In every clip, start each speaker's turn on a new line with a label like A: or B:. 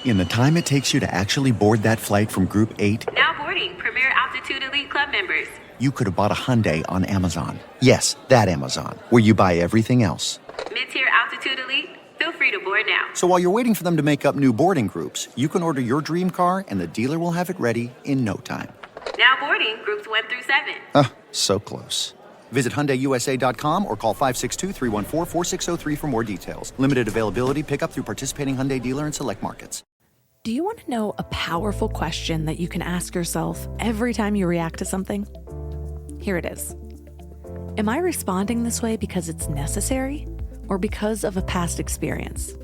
A: In the time it takes you to actually board that flight from Group 8,
B: Now boarding Premier Altitude Elite Club members.
A: you could have bought a Hyundai on Amazon. Yes, that Amazon, where you buy everything else.
B: Mid-tier Altitude Elite, feel free to board now.
A: So while you're waiting for them to make up new boarding groups, you can order your dream car and the dealer will have it ready in no time.
B: Now boarding groups 1 through 7.
A: So close. Visit HyundaiUSA.com or call 562-314-4603 for more details. Limited availability, pickup through participating Hyundai dealer in select markets.
C: Do you want to know a powerful question that you can ask yourself every time you react to something? Here it is. Am I responding this way because it's necessary or because of a past experience?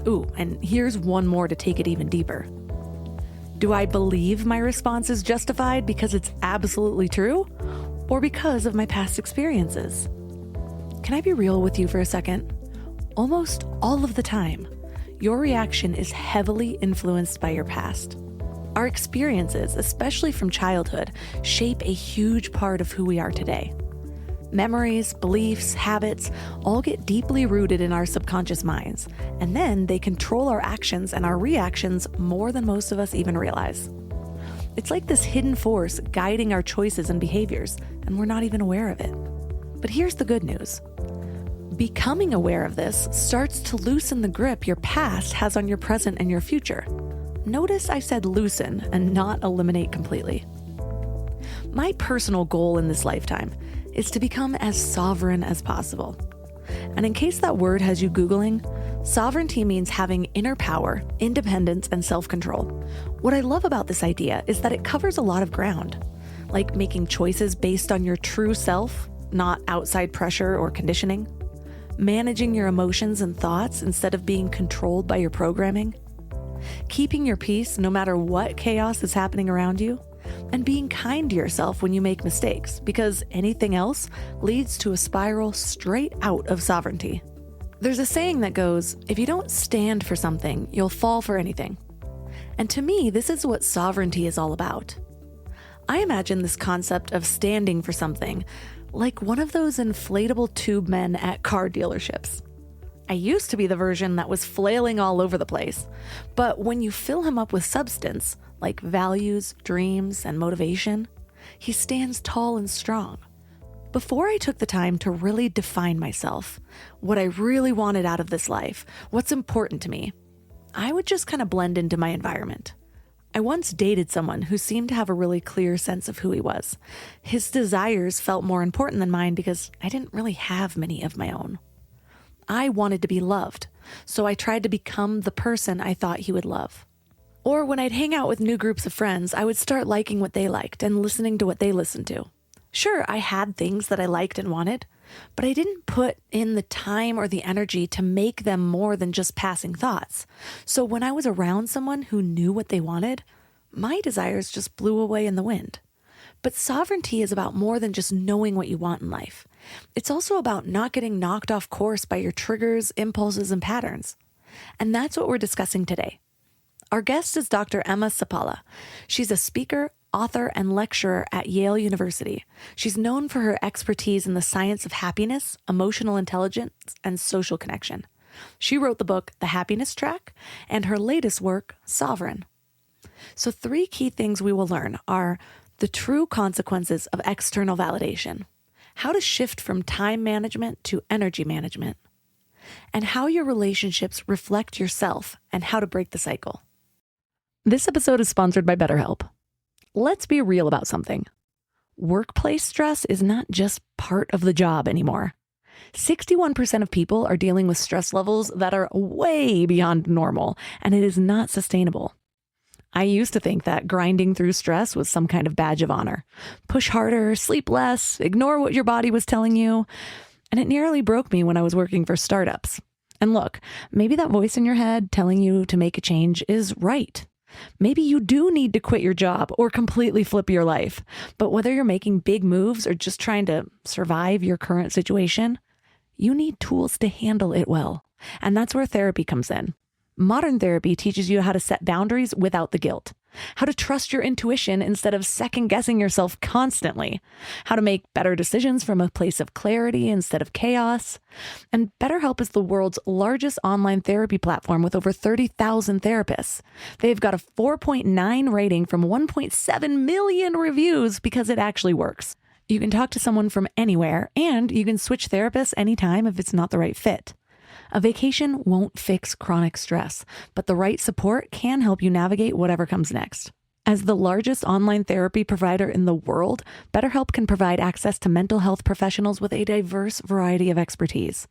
C: Ooh, and here's one more to take it even deeper. Do I believe my response is justified because it's absolutely true or because of my past experiences? Can I be real with you for a second? Almost all of the time, your reaction is heavily influenced by your past. Our experiences, especially from childhood, shape a huge part of who we are today. Memories, beliefs, habits all get deeply rooted in our subconscious minds, and then they control our actions and our reactions more than most of us even realize. It's like this hidden force guiding our choices and behaviors, and we're not even aware of it. But here's the good news. Becoming aware of this starts to loosen the grip your past has on your present and your future. Notice I said loosen and not eliminate completely. My personal goal in this lifetime is to become as sovereign as possible. And in case that word has you Googling, sovereignty means having inner power, independence, and self-control. What I love about this idea is that it covers a lot of ground, like making choices based on your true self, not outside pressure or conditioning, managing your emotions and thoughts instead of being controlled by your programming, keeping your peace no matter what chaos is happening around you, and being kind to yourself when you make mistakes, because anything else leads to a spiral straight out of sovereignty. There's a saying that goes, if you don't stand for something, you'll fall for anything. And to me, this is what sovereignty is all about. I imagine this concept of standing for something like one of those inflatable tube men at car dealerships. I used to be the version that was flailing all over the place, but when you fill him up with substance, like values, dreams, and motivation, he stands tall and strong. Before I took the time to really define myself, what I really wanted out of this life, what's important to me, I would just kind of blend into my environment. I once dated someone who seemed to have a really clear sense of who he was. His desires felt more important than mine because I didn't really have many of my own. I wanted to be loved, so I tried to become the person I thought he would love. Or when I'd hang out with new groups of friends, I would start liking what they liked and listening to what they listened to. Sure, I had things that I liked and wanted, but I didn't put in the time or the energy to make them more than just passing thoughts. So when I was around someone who knew what they wanted, my desires just blew away in the wind. But sovereignty is about more than just knowing what you want in life. It's also about not getting knocked off course by your triggers, impulses, and patterns. And that's what we're discussing today. Our guest is Dr. Emma Seppälä. She's a speaker, author, and lecturer at Yale University. She's known for her expertise in the science of happiness, emotional intelligence, and social connection. She wrote the book, The Happiness Track, and her latest work, Sovereign. So 3 key things we will learn are the true consequences of external validation, how to shift from time management to energy management, and how your relationships reflect yourself and how to break the cycle. This episode is sponsored by BetterHelp. Let's be real about something. Workplace stress is not just part of the job anymore. 61% of people are dealing with stress levels that are way beyond normal, and it is not sustainable. I used to think that grinding through stress was some kind of badge of honor. Push harder, sleep less, ignore what your body was telling you. And it nearly broke me when I was working for startups. And look, maybe that voice in your head telling you to make a change is right. Maybe you do need to quit your job or completely flip your life. But whether you're making big moves or just trying to survive your current situation, you need tools to handle it well. And that's where therapy comes in. Modern therapy teaches you how to set boundaries without the guilt. how to trust your intuition instead of second-guessing yourself constantly, how to make better decisions from a place of clarity instead of chaos. And BetterHelp is the world's largest online therapy platform with over 30,000 therapists. They've got a 4.9 rating from 1.7 million reviews because it actually works. You can talk to someone from anywhere, and you can switch therapists anytime if it's not the right fit. A vacation won't fix chronic stress, but the right support can help you navigate whatever comes next. As the largest online therapy provider in the world, BetterHelp can provide access to mental health professionals with a diverse variety of expertise.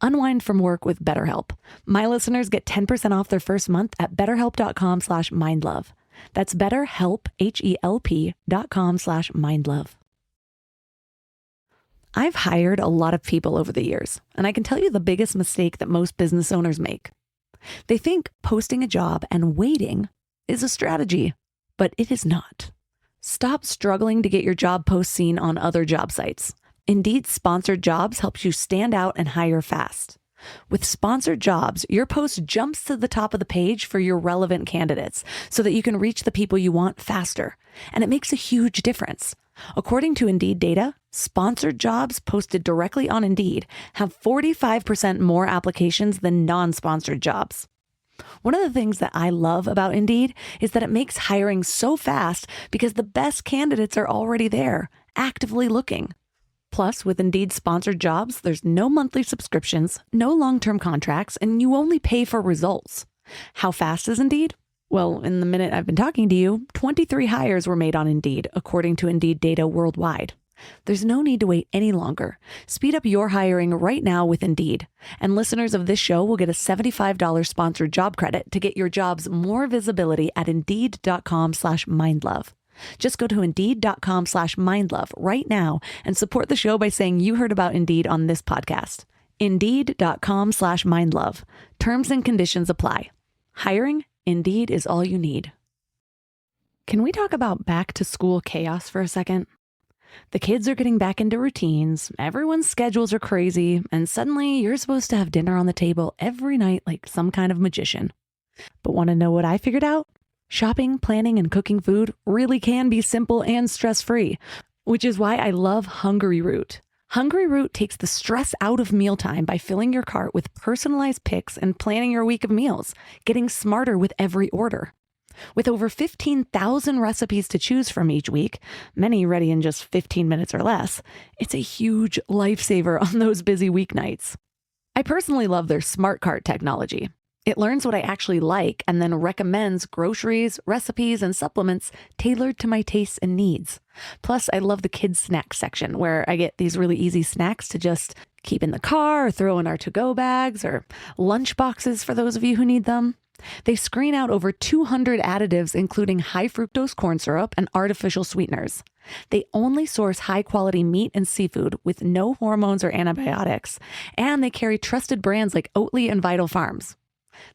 C: Unwind from work with BetterHelp. My listeners get 10% off their first month at betterhelp.com/mindlove. That's BetterHelp, HELP.com/mindlove. I've hired a lot of people over the years, and I can tell you the biggest mistake that most business owners make. They think posting a job and waiting is a strategy, but it is not. Stop struggling to get your job post seen on other job sites. Indeed Sponsored Jobs helps you stand out and hire fast. With Sponsored Jobs, your post jumps to the top of the page for your relevant candidates so that you can reach the people you want faster, and it makes a huge difference. According to Indeed data, sponsored jobs posted directly on Indeed have 45% more applications than non-sponsored jobs. One of the things that I love about Indeed is that it makes hiring so fast because the best candidates are already there, actively looking. Plus, with Indeed Sponsored Jobs, there's no monthly subscriptions, no long-term contracts, and you only pay for results. How fast is Indeed? Well, in the minute I've been talking to you, 23 hires were made on Indeed, according to Indeed data worldwide. There's no need to wait any longer. Speed up your hiring right now with Indeed. And listeners of this show will get a $75 sponsored job credit to get your jobs more visibility at Indeed.com/mindlove. Just go to Indeed.com/mindlove right now and support the show by saying you heard about Indeed on this podcast. Indeed.com/mindlove. Terms and conditions apply. Hiring? Indeed is all you need. Can we talk about back to school chaos for a second? The kids are getting back into routines, everyone's schedules are crazy, and suddenly you're supposed to have dinner on the table every night like some kind of magician. But want to know what I figured out? Shopping, planning, and cooking food really can be simple and stress-free, which is why I love Hungry Root. Hungry Root takes the stress out of mealtime by filling your cart with personalized picks and planning your week of meals, getting smarter with every order. With over 15,000 recipes to choose from each week, many ready in just 15 minutes or less, it's a huge lifesaver on those busy weeknights. I personally love their Smart Cart technology. It learns what I actually like and then recommends groceries, recipes, and supplements tailored to my tastes and needs. Plus, I love the kids' snacks section where I get these really easy snacks to just keep in the car or throw in our to-go bags or lunch boxes for those of you who need them. They screen out over 200 additives, including high fructose corn syrup and artificial sweeteners. They only source high-quality meat and seafood with no hormones or antibiotics, and they carry trusted brands like Oatly and Vital Farms.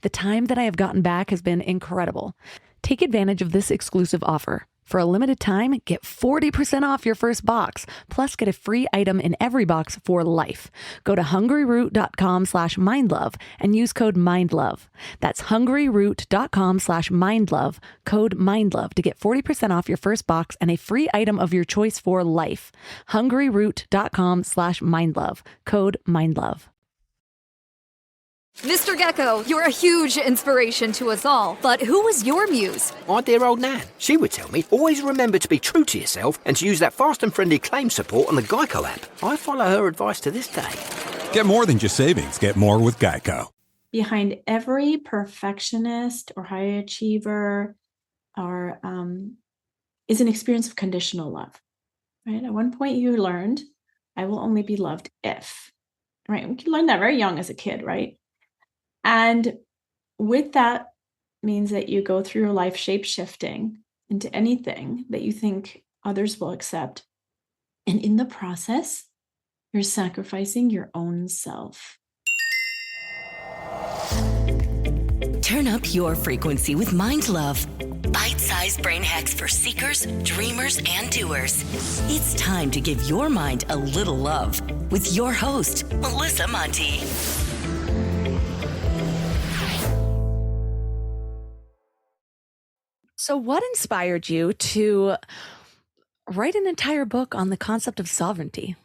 C: The time that I have gotten back has been incredible. Take advantage of this exclusive offer. For a limited time, get 40% off your first box, plus get a free item in every box for life. Go to hungryroot.com/mindlove and use code MINDLOVE. That's hungryroot.com/mindlove, code MINDLOVE to get 40% off your first box and a free item of your choice for life. hungryroot.com/mindlove, code MINDLOVE.
D: Mr. Gecko, you're a huge inspiration to us all, but who was your muse?
E: My dear old Nan. She would tell me, always remember to be true to yourself and to use that fast and friendly claim support on the Geico app. I follow her advice to this day.
F: Get more than just savings. Get more with Geico.
G: Behind every perfectionist or high achiever is an experience of conditional love, right? At one point you learned, I will only be loved if, right? We can learn that very young as a kid, right? And with that means that you go through your life shape-shifting into anything that you think others will accept. And in the process, you're sacrificing your own self.
H: Turn up your frequency with MindLove. Bite-sized brain hacks for seekers, dreamers, and doers. It's time to give your mind a little love with your host, Melissa Monti.
C: So, what inspired you to write an entire book on the concept of sovereignty?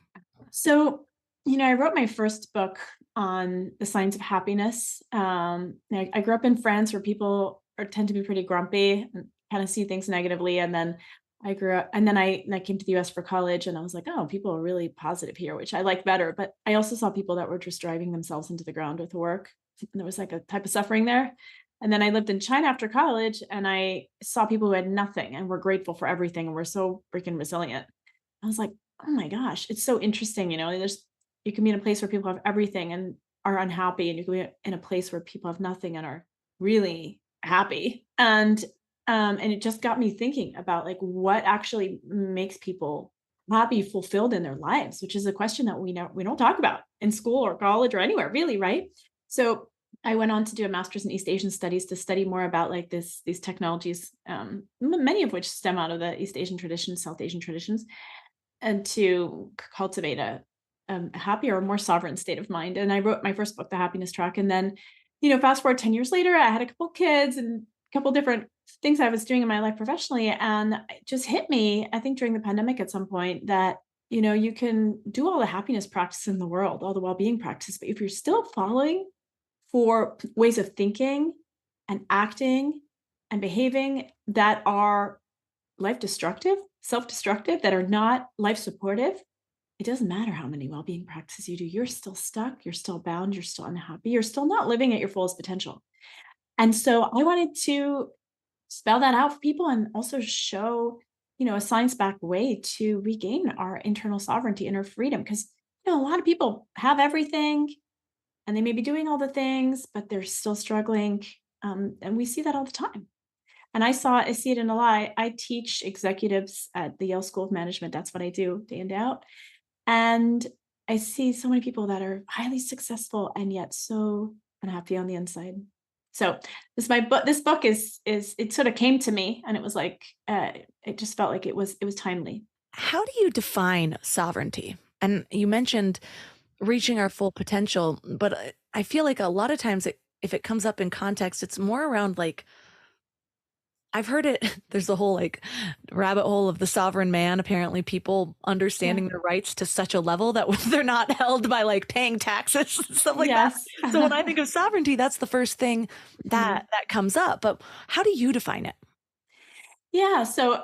G: So, I wrote my first book on the science of happiness. I grew up in France where people tend to be pretty grumpy and kind of see things negatively. And then I came to the US for college and I was like, oh, people are really positive here, which I like better. But I also saw people that were just driving themselves into the ground with work. And there was like a type of suffering there. And then I lived in China after college and I saw people who had nothing and were grateful for everything and were so freaking resilient. I was like, oh my gosh, it's so interesting. You can be in a place where people have everything and are unhappy, and you can be in a place where people have nothing and are really happy. And it just got me thinking about like what actually makes people happy, fulfilled in their lives, which is a question that we don't talk about in school or college or anywhere really, right? So I went on to do a master's in East Asian studies to study more about like these technologies, many of which stem out of the East Asian traditions, South Asian traditions, and to cultivate a happier, more sovereign state of mind. And I wrote my first book, The Happiness Track. And then, fast forward 10 years later, I had a couple kids and a couple different things I was doing in my life professionally. And it just hit me, I think during the pandemic at some point, that, you can do all the happiness practice in the world, all the well-being practice, but if you're still falling for ways of thinking and acting and behaving that are life destructive, self-destructive, that are not life supportive, it doesn't matter how many well-being practices you do. You're still stuck. You're still bound. You're still unhappy. You're still not living at your fullest potential. And so I wanted to spell that out for people and also show, a science-backed way to regain our internal sovereignty, inner freedom. Because, a lot of people have everything and they may be doing all the things, but they're still struggling. And we see that all the time. And I see it in a lot. I teach executives at the Yale School of Management. That's what I do day in, day out. And I see so many people that are highly successful and yet so unhappy on the inside. So this book is it sort of came to me and it was like, it just felt like it was timely.
C: How do you define sovereignty? And you mentioned reaching our full potential, but I feel like a lot of times if it comes up in context, it's more around like, I've heard it, there's a whole like rabbit hole of the sovereign man, apparently people understanding their rights to such a level that they're not held by like paying taxes and stuff like that. So when I think of sovereignty, that's the first thing that comes up. But how do you define it?
G: Yeah, so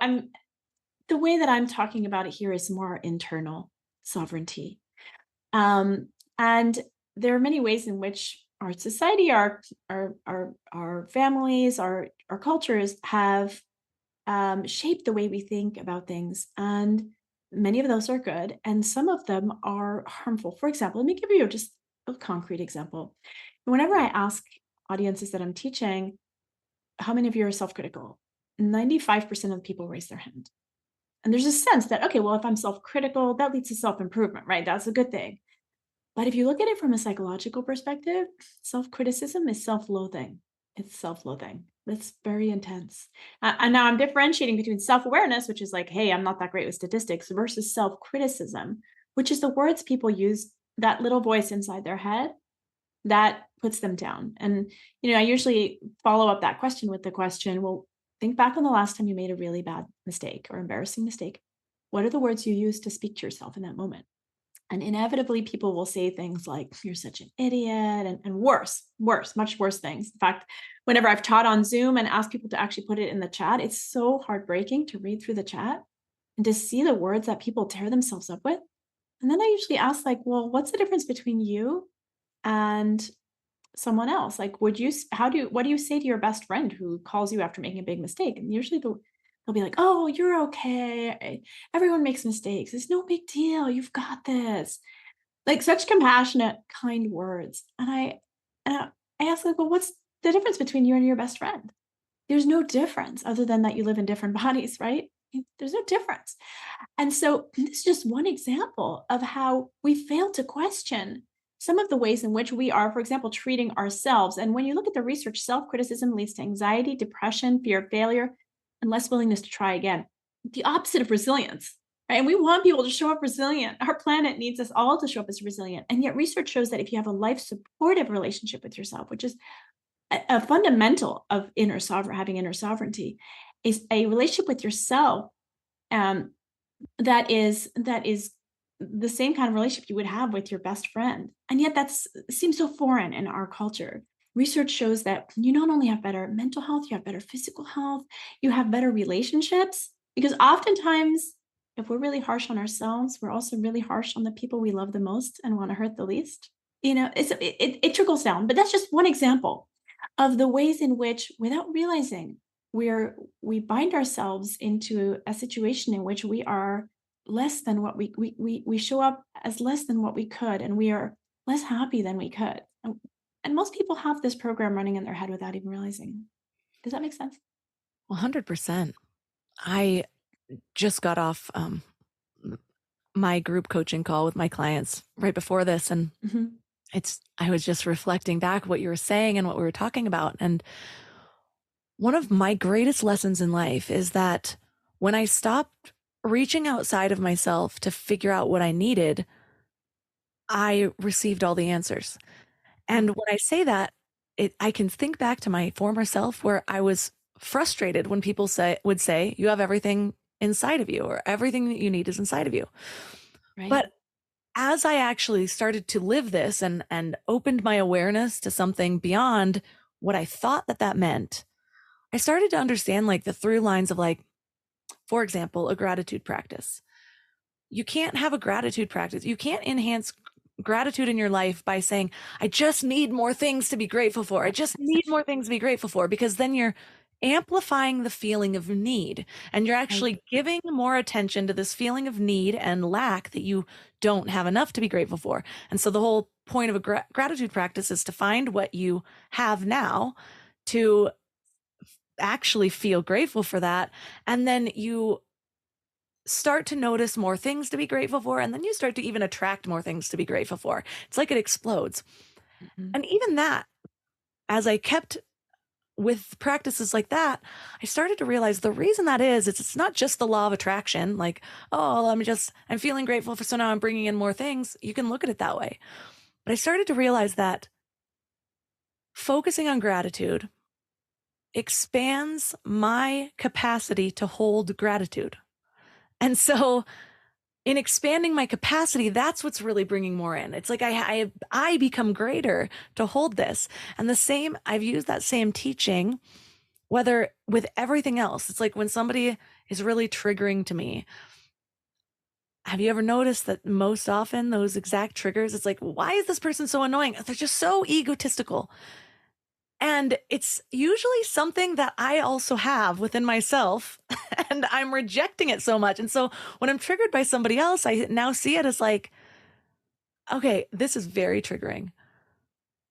G: the way that I'm talking about it here is more internal sovereignty. And there are many ways in which our society, our families, our cultures have shaped the way we think about things, and many of those are good, and some of them are harmful. For example, let me give you just a concrete example. Whenever I ask audiences that I'm teaching, how many of you are self-critical? 95% of the people raise their hand. And there's a sense that, okay, well, if I'm self-critical, that leads to self-improvement, right? That's a good thing. But if you look at it from a psychological perspective, self-criticism is self-loathing. It's self-loathing. It's very intense. And now I'm differentiating between self-awareness, which is like, hey, I'm not that great with statistics, versus self-criticism, which is the words people use, that little voice inside their head that puts them down. And, I usually follow up that question with the question, well, think back on the last time you made a really bad mistake or embarrassing mistake. What are the words you use to speak to yourself in that moment? And inevitably, people will say things like, you're such an idiot, and worse, much worse things. In fact, whenever I've taught on Zoom and asked people to actually put it in the chat, it's so heartbreaking to read through the chat and to see the words that people tear themselves up with. And then I usually ask, like, well, what's the difference between you and someone else? Like, what do you say to your best friend who calls you after making a big mistake? And usually they'll be like, oh, you're okay. Everyone makes mistakes. It's no big deal. You've got this. Like such compassionate, kind words. And I ask, like, well, what's the difference between you and your best friend? There's no difference other than that you live in different bodies, right? There's no difference. And so this is just one example of how we fail to question some of the ways in which we are, for example, treating ourselves. And when you look at the research, self-criticism leads to anxiety, depression, fear of failure, and less willingness to try again. The opposite of resilience, right? And we want people to show up resilient. Our planet needs us all to show up as resilient. And yet research shows that if you have a life-supportive relationship with yourself, which is a fundamental of having inner sovereignty, is a relationship with yourself that is the same kind of relationship you would have with your best friend. And yet seems so foreign in our culture. Research shows that you not only have better mental health, you have better physical health, you have better relationships, because oftentimes if we're really harsh on ourselves, we're also really harsh on the people we love the most and want to hurt the least. It trickles down, but that's just one example of the ways in which, without realizing, we bind ourselves into a situation in which we are less than what we show up as less than what we could, and we are less happy than we could. And most people have this program running in their head without even realizing. Does that make sense?
C: 100%. I just got off my group coaching call with my clients right before this, and I was just reflecting back what you were saying and what we were talking about. And one of my greatest lessons in life is that when I stopped reaching outside of myself to figure out what I needed, I received all the answers. And when I say that, I can think back to my former self where I was frustrated when people would say, you have everything inside of you, or everything that you need is inside of you. Right. But as I actually started to live this and opened my awareness to something beyond what I thought that meant, I started to understand like the through lines of, like, for example, a gratitude practice. You can't have a gratitude practice. You can't enhance gratitude in your life by saying, I just need more things to be grateful for. I just need more things to be grateful for, because then you're amplifying the feeling of need, and you're actually giving more attention to this feeling of need and lack that you don't have enough to be grateful for. And so the whole point of a gratitude practice is to find what you have now, to actually feel grateful for that. And then you start to notice more things to be grateful for. And then you start to even attract more things to be grateful for. It's like it explodes. And even that, as I kept with practices like that, I started to realize the reason that is, it's not just the law of attraction. Like, oh, I'm feeling grateful for, so now I'm bringing in more things. You can look at it that way. But I started to realize that focusing on gratitude expands my capacity to hold gratitude. And so in expanding my capacity, that's what's really bringing more in. It's like I become greater to hold this. And I've used that same teaching, whether with everything else. It's like when somebody is really triggering to me, have you ever noticed that most often those exact triggers, it's like, why is this person so annoying? They're just so egotistical. And it's usually something that I also have within myself, and I'm rejecting it so much. And so when I'm triggered by somebody else, I now see it as like, okay, this is very triggering.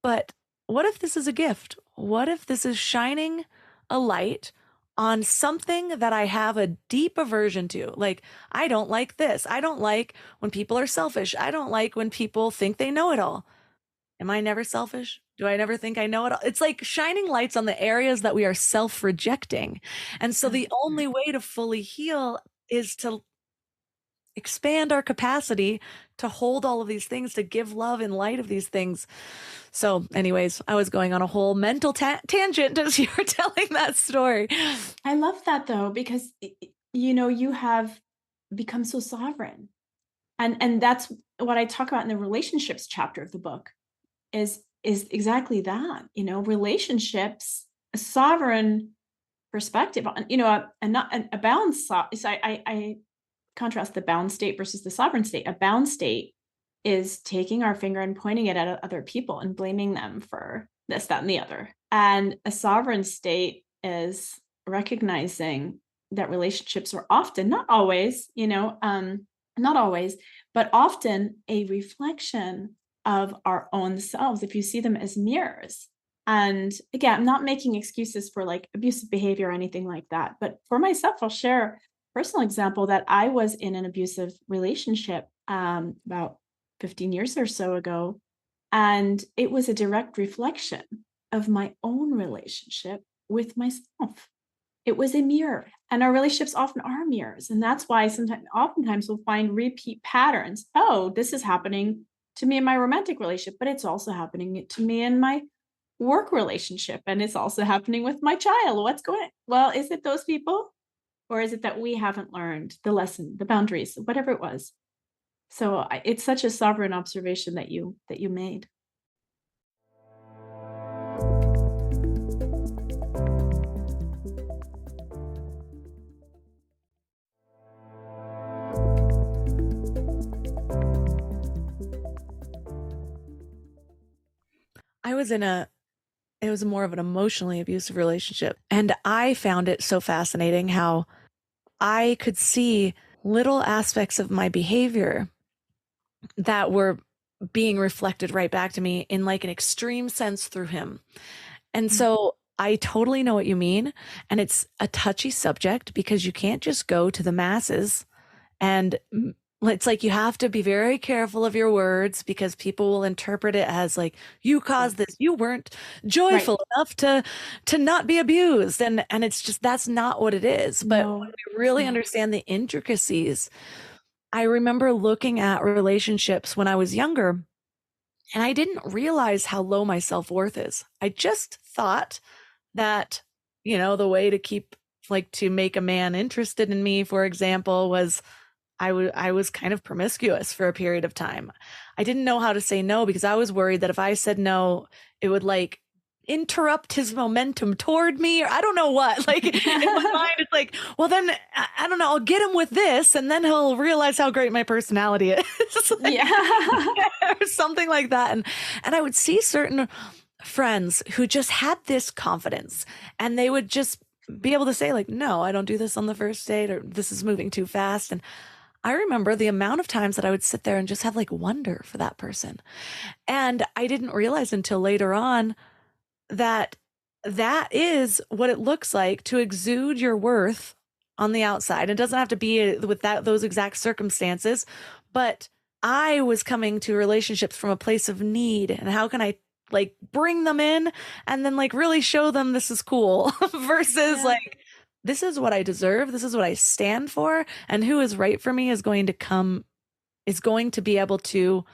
C: But what if this is a gift? What if this is shining a light on something that I have a deep aversion to? Like, I don't like this. I don't like when people are selfish. I don't like when people think they know it all. Am I never selfish? Do I never think I know it all? It's like shining lights on the areas that we are self-rejecting. And so the only way to fully heal is to expand our capacity to hold all of these things, to give love in light of these things. So anyways, I was going on a whole mental tangent as you were telling that story.
G: I love that though, because, you have become so sovereign. And that's what I talk about in the relationships chapter of the book is exactly that, relationships, a sovereign perspective on, a balanced, so I contrast the bound state versus the sovereign state. A bound state is taking our finger and pointing it at other people and blaming them for this, that, and the other. And a sovereign state is recognizing that relationships are often, not always, not always, but often a reflection of our own selves, if you see them as mirrors. And again, I'm not making excuses for like abusive behavior or anything like that. But for myself, I'll share a personal example that I was in an abusive relationship about 15 years or so ago. And it was a direct reflection of my own relationship with myself. It was a mirror, and our relationships often are mirrors. And that's why oftentimes we'll find repeat patterns. Oh, this is happening to me in my romantic relationship, but it's also happening to me in my work relationship, and it's also happening with my child. What's going Well, is it those people? Or is it that we haven't learned the lesson, the boundaries, whatever it was? So it's such a sovereign observation that you made.
C: I was in it was more of an emotionally abusive relationship. And I found it so fascinating how I could see little aspects of my behavior that were being reflected right back to me in like an extreme sense through him. And so I totally know what you mean. And it's a touchy subject because you can't just go to the masses. And it's like you have to be very careful of your words because people will interpret it as like, you caused this, you weren't joyful enough to not be abused. And it's just, that's not what it is. But
G: No,
C: when we really understand the intricacies, I remember looking at relationships when I was younger, and I didn't realize how low my self-worth is. I just thought that, the way to keep, like, to make a man interested in me, for example, was I was kind of promiscuous for a period of time. I didn't know how to say no because I was worried that if I said no, it would like interrupt his momentum toward me, or I don't know what. Like in my mind, it's like, well, then I don't know. I'll get him with this, and then he'll realize how great my personality is, like, or something like that. And I would see certain friends who just had this confidence, and they would just be able to say like, no, I don't do this on the first date, or this is moving too fast. And I remember the amount of times that I would sit there and just have like wonder for that person. And I didn't realize until later on that that is what it looks like to exude your worth on the outside. It doesn't have to be with those exact circumstances, but I was coming to relationships from a place of need, and how can I like bring them in and then like really show them this is cool versus like, this is what I deserve. This is what I stand for. And who is right for me is going to be able to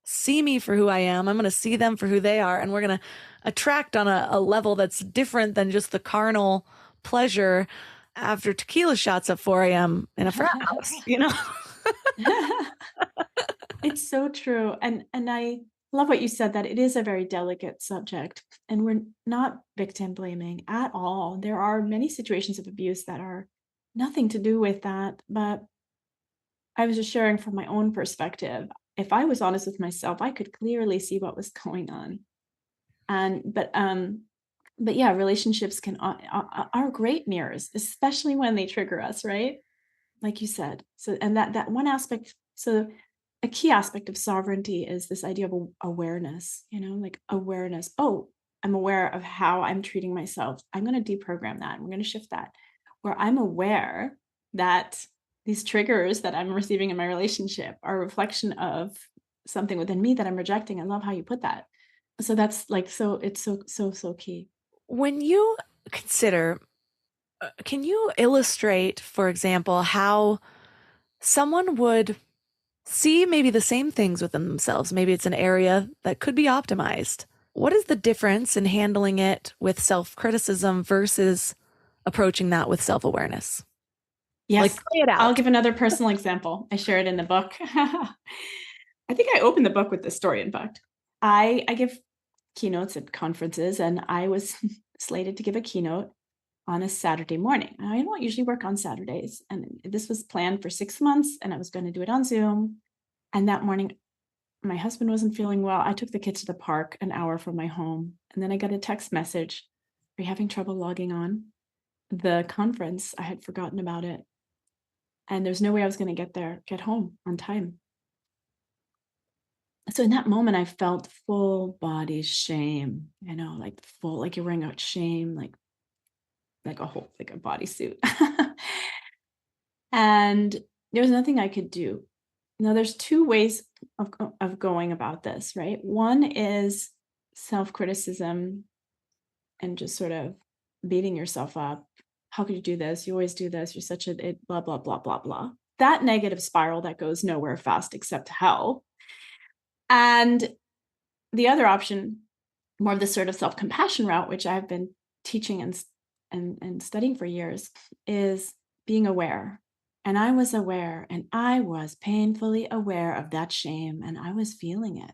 C: see me for who I am. I'm going to see them for who they are. And we're going to attract on a level that's different than just the carnal pleasure after tequila shots at 4 a.m. in a frat house,
G: It's so true. And I love what you said, that it is a very delicate subject, and we're not victim blaming at all. There are many situations of abuse that are nothing to do with that. But I was just sharing from my own perspective. If I was honest with myself, I could clearly see what was going on. But yeah, relationships are great mirrors, especially when they trigger us, right? Like you said. So, and that one aspect. So a key aspect of sovereignty is this idea of awareness, like awareness. Oh, I'm aware of how I'm treating myself. I'm going to deprogram that. I'm going to shift that, where I'm aware that these triggers that I'm receiving in my relationship are a reflection of something within me that I'm rejecting. I love how you put that. So that's like, so it's so key.
C: When you consider, can you illustrate, for example, how someone would see maybe the same things within themselves? Maybe it's an area that could be optimized. What is the difference in handling it with self-criticism versus approaching that with self-awareness?
G: Yes.
C: Like, play it out.
G: I'll give another personal example. I share it in the book. I think I opened the book with this story, in fact. I give keynotes at conferences, and I was slated to give a keynote on a Saturday morning. I don't usually work on Saturdays, and this was planned for 6 months, and I was going to do it on Zoom. And that morning, my husband wasn't feeling well. I took the kids to the park an hour from my home, and then I got a text message. Are you having trouble logging on the conference? I had forgotten about it, and there's no way I was going to get home on time. So in that moment, I felt full body shame, like full, like you're wearing out shame, like a whole, like a bodysuit. And there was nothing I could do. Now, there's two ways of going about this, right? One is self-criticism and just sort of beating yourself up. How could you do this? You always do this. You're such a blah, blah, blah, blah, blah. That negative spiral that goes nowhere fast except hell. And the other option more of the sort of self-compassion route, which I've been teaching and studying for years, is being aware. And I was aware, and I was painfully aware of that shame, and I was feeling it.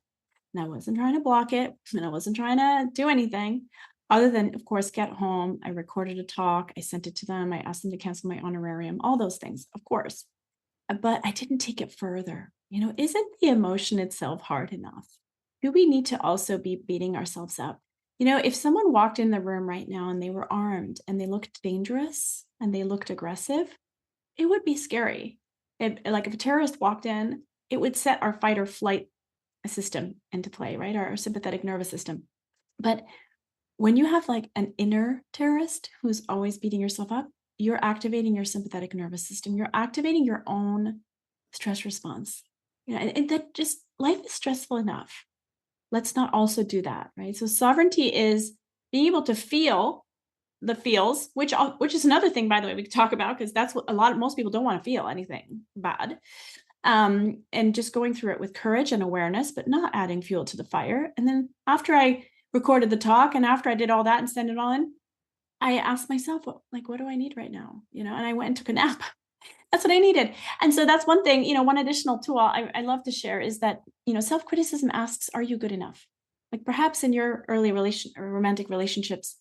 G: And I wasn't trying to block it, and I wasn't trying to do anything other than, of course, get home. I recorded a talk, I sent it to them, I asked them to cancel my honorarium, all those things, of course. But I didn't take it further. Isn't the emotion itself hard enough? Do we need to also be beating ourselves up? If someone walked in the room right now and they were armed and they looked dangerous and they looked aggressive, it would be scary. Like if a terrorist walked in, it would set our fight or flight system into play, right? Our sympathetic nervous system. But when you have like an inner terrorist who's always beating yourself up, you're activating your sympathetic nervous system. You're activating your own stress response. And that just life is stressful enough. Let's not also do that, right? So sovereignty is being able to feel the feels, which is another thing, by the way, we could talk about, because that's what most people don't want to feel anything bad. And just going through it with courage and awareness, but not adding fuel to the fire. And then after I recorded the talk and after I did all that and sent it on, I asked myself, what do I need right now? And I went and took a nap. That's what I needed. And so that's one thing, one additional tool I love to share is that, self-criticism asks, are you good enough? Like perhaps in your early romantic relationships,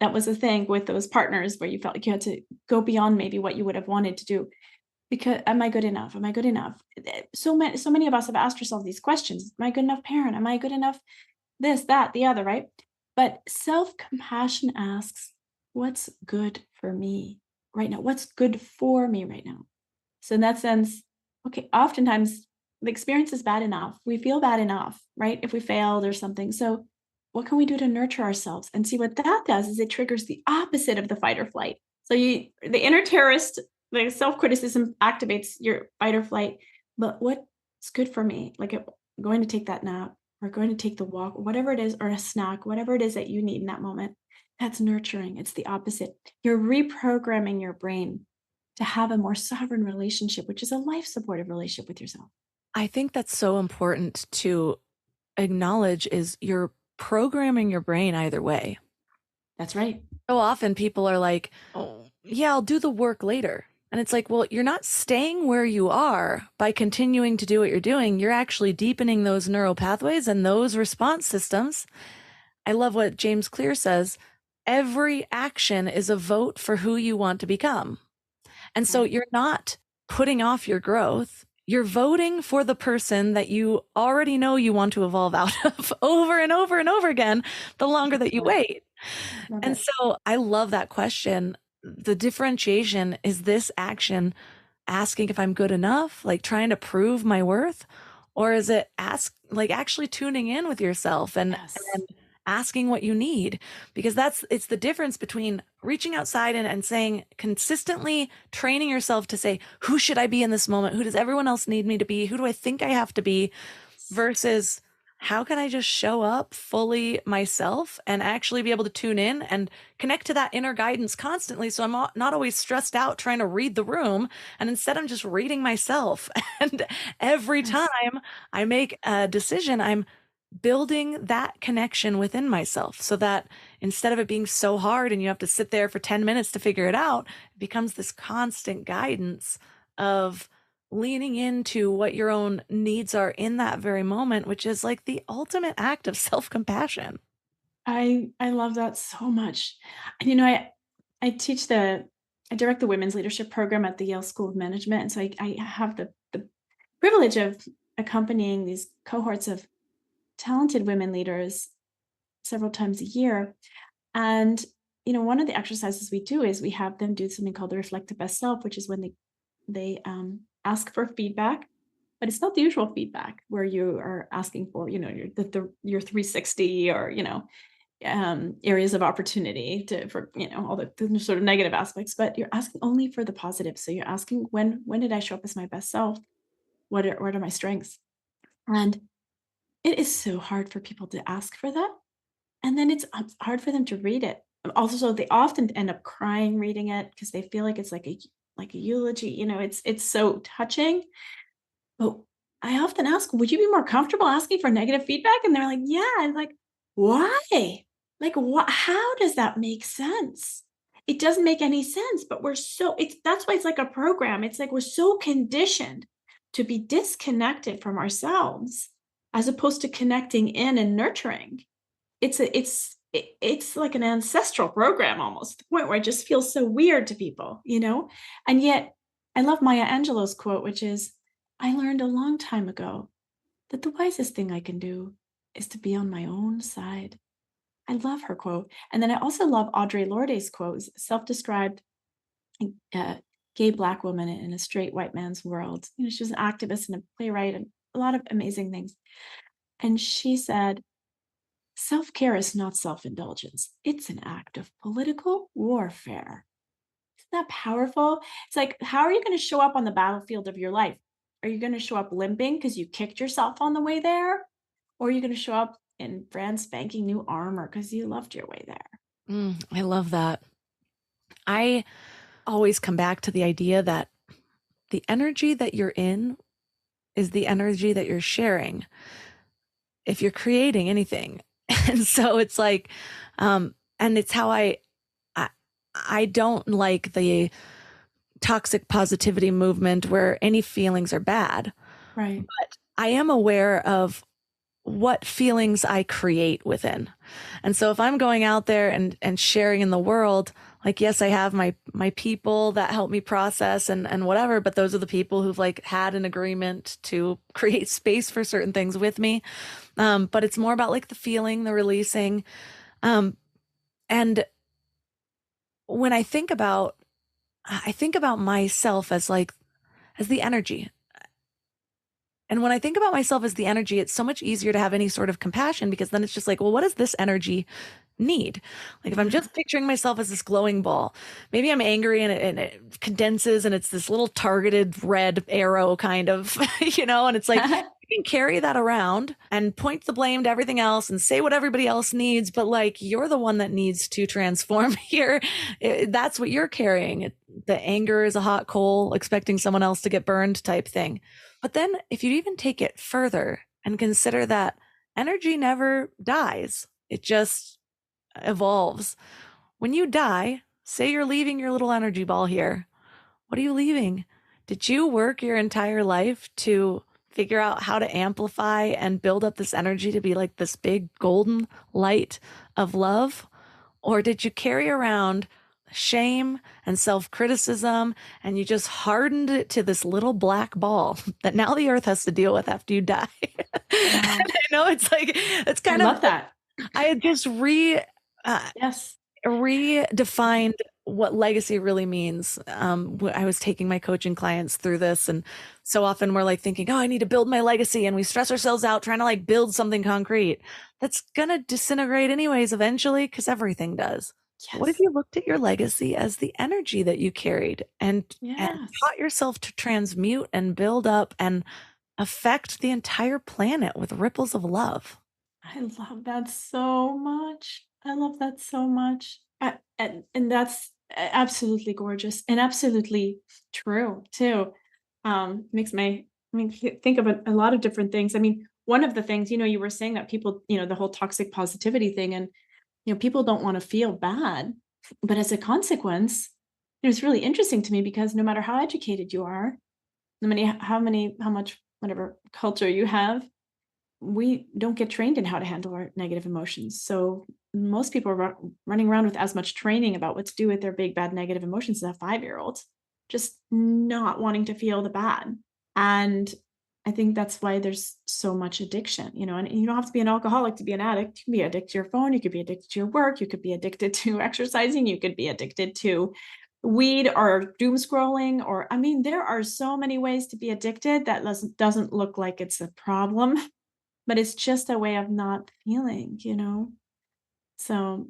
G: that was a thing with those partners where you felt like you had to go beyond maybe what you would have wanted to do. Because am I good enough? Am I good enough? So many of us have asked ourselves these questions. Am I a good enough parent? Am I good enough? This, that, the other, right? But self-compassion asks, what's good for me right now? What's good for me right now? So in that sense, okay, oftentimes the experience is bad enough. We feel bad enough, right? If we failed or something. So what can we do to nurture ourselves? And see what that does is it triggers the opposite of the fight or flight. So the inner terrorist, the self-criticism activates your fight or flight. But what's good for me? Like I'm going to take that nap or going to take the walk, or whatever it is, or a snack, whatever it is that you need in that moment. That's nurturing. It's the opposite. You're reprogramming your brain to have a more sovereign relationship, which is a life-supportive relationship with yourself.
C: I think that's so important to acknowledge is you're programming your brain either way.
G: That's right.
C: So often people are like, oh, yeah, I'll do the work later. And it's like, well, you're not staying where you are by continuing to do what you're doing. You're actually deepening those neural pathways and those response systems. I love what James Clear says. Every action is a vote for who you want to become. And so you're not putting off your growth. You're voting for the person that you already know you want to evolve out of over and over and over again, the longer that you wait. And so I love that question. The differentiation is this action asking if I'm good enough, like trying to prove my worth, or is it actually tuning in with yourself and asking what you need? Because it's the difference between reaching outside and saying, consistently training yourself to say, who should I be in this moment? Who does everyone else need me to be? Who do I think I have to be? Versus how can I just show up fully myself and actually be able to tune in and connect to that inner guidance constantly? So I'm not always stressed out trying to read the room. And instead I'm just reading myself. And every time I make a decision, I'm building that connection within myself so that instead of it being so hard and you have to sit there for 10 minutes to figure it out, it becomes this constant guidance of leaning into what your own needs are in that very moment, which is like the ultimate act of self-compassion.
G: I love that so much. And I direct the women's leadership program at the Yale School of Management. And so I have the privilege of accompanying these cohorts of talented women leaders several times a year. And, one of the exercises we do is we have them do something called the Reflect the Best Self, which is when they ask for feedback, but it's not the usual feedback where you are asking for, your 360 or, areas of opportunity for all the sort of negative aspects, but you're asking only for the positive. So you're asking, when did I show up as my best self? What are my strengths? And it is so hard for people to ask for that. And then it's hard for them to read it. Also, they often end up crying reading it because they feel like it's like a eulogy. It's so touching. But I often ask, would you be more comfortable asking for negative feedback? And they're like, yeah. And like, why? Like, what? How does that make sense? It doesn't make any sense, but that's why it's like a program. It's like we're so conditioned to be disconnected from ourselves as opposed to connecting in and nurturing. It's like an ancestral program almost, to the point where it just feels so weird to people, you know? And yet I love Maya Angelou's quote, which is, I learned a long time ago that the wisest thing I can do is to be on my own side. I love her quote. And then I also love Audre Lorde's quote, self-described gay Black woman in a straight white man's world. You know, she was an activist and a playwright and a lot of amazing things. And she said, self-care is not self-indulgence. It's an act of political warfare. Isn't that powerful? It's like, how are you going to show up on the battlefield of your life? Are you going to show up limping because you kicked yourself on the way there? Or are you going to show up in brand spanking new armor because you loved your way there?
C: I love that. I always come back to the idea that the energy that you're in is the energy that you're sharing if you're creating anything. And so it's like, and it's how I don't like the toxic positivity movement where any feelings are bad.
G: Right.
C: But I am aware of what feelings I create within. And so if I'm going out there and sharing in the world, like, yes, I have my people that help me process and whatever, but those are the people who've like had an agreement to create space for certain things with me. But it's more about like the feeling, the releasing. And when I think about myself as the energy. And when I think about myself as the energy, it's so much easier to have any sort of compassion, because then it's just like, well, what does this energy need? Like if I'm just picturing myself as this glowing ball, maybe I'm angry and it condenses and it's this little targeted red arrow kind of, and it's like, you can carry that around and point the blame to everything else and say what everybody else needs, but like, you're the one that needs to transform here. That's what you're carrying. The anger is a hot coal, expecting someone else to get burned type thing. But then if you even take it further and consider that energy never dies, it just evolves. When you die, say you're leaving your little energy ball here. What are you leaving? Did you work your entire life to figure out how to amplify and build up this energy to be like this big golden light of love? Or did you carry around shame and self-criticism and you just hardened it to this little black ball that now the earth has to deal with after you die? I know it's like, it's kind
G: I
C: of
G: love that.
C: I just redefined what legacy really means. I was taking my coaching clients through this, and so often we're like thinking, oh, I need to build my legacy, and we stress ourselves out trying to like build something concrete that's gonna disintegrate anyways eventually, because everything does.
G: Yes.
C: What if you looked at your legacy as the energy that you carried and taught yourself to transmute and build up and affect the entire planet with ripples of love?
G: I love that so much. I love that so much. And that's absolutely gorgeous and absolutely true too. Think of a lot of different things. I mean, one of the things, you were saying that people, the whole toxic positivity thing, and, people don't want to feel bad, but as a consequence, it's really interesting to me because no matter how educated you are, no matter how much, whatever culture you have, we don't get trained in how to handle our negative emotions. So most people are running around with as much training about what to do with their big, bad, negative emotions as a 5-year-old, just not wanting to feel the bad. And I think that's why there's so much addiction, and you don't have to be an alcoholic to be an addict. You can be addicted to your phone. You could be addicted to your work. You could be addicted to exercising. You could be addicted to weed or doom scrolling, there are so many ways to be addicted that doesn't look like it's a problem, but it's just a way of not feeling, So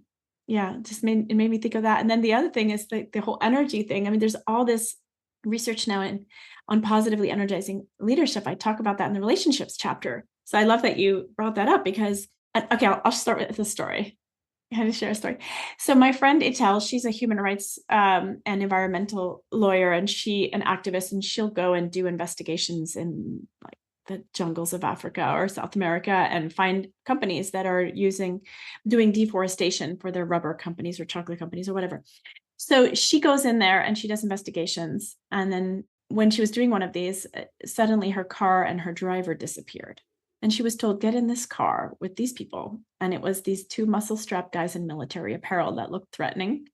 G: yeah, it made me think of that. And then the other thing is the whole energy thing. There's all this research now on positively energizing leadership. I talk about that in the relationships chapter. So I love that you brought that up because, okay, I'll start with the story. I had to share a story. So my friend Itel, she's a human rights and environmental lawyer, and an activist, and she'll go and do investigations in like the jungles of Africa or South America and find companies that are doing deforestation for their rubber companies or chocolate companies or whatever. So she goes in there and she does investigations. And then when she was doing one of these, suddenly her car and her driver disappeared. And she was told, get in this car with these people. And it was these two muscle-strapped guys in military apparel that looked threatening.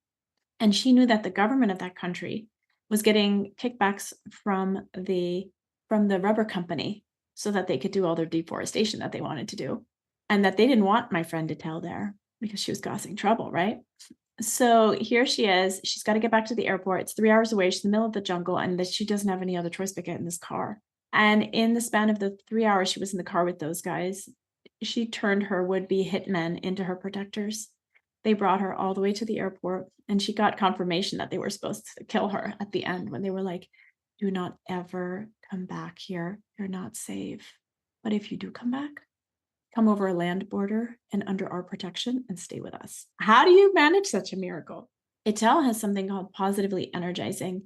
G: And she knew that the government of that country was getting kickbacks from the rubber company so that they could do all their deforestation that they wanted to do. And that they didn't want my friend to tell there because she was causing trouble, right? So here she is. She's got to get back to the airport. It's 3 hours away. She's in the middle of the jungle, and that she doesn't have any other choice but get in this car. And in the span of the 3 hours she was in the car with those guys, she turned her would-be hitmen into her protectors. They brought her all the way to the airport, and she got confirmation that they were supposed to kill her at the end when they were like, do not ever come back here. You're not safe. But if you do come back, come over a land border and under our protection and stay with us. How do you manage such a miracle? Etel has something called positively energizing.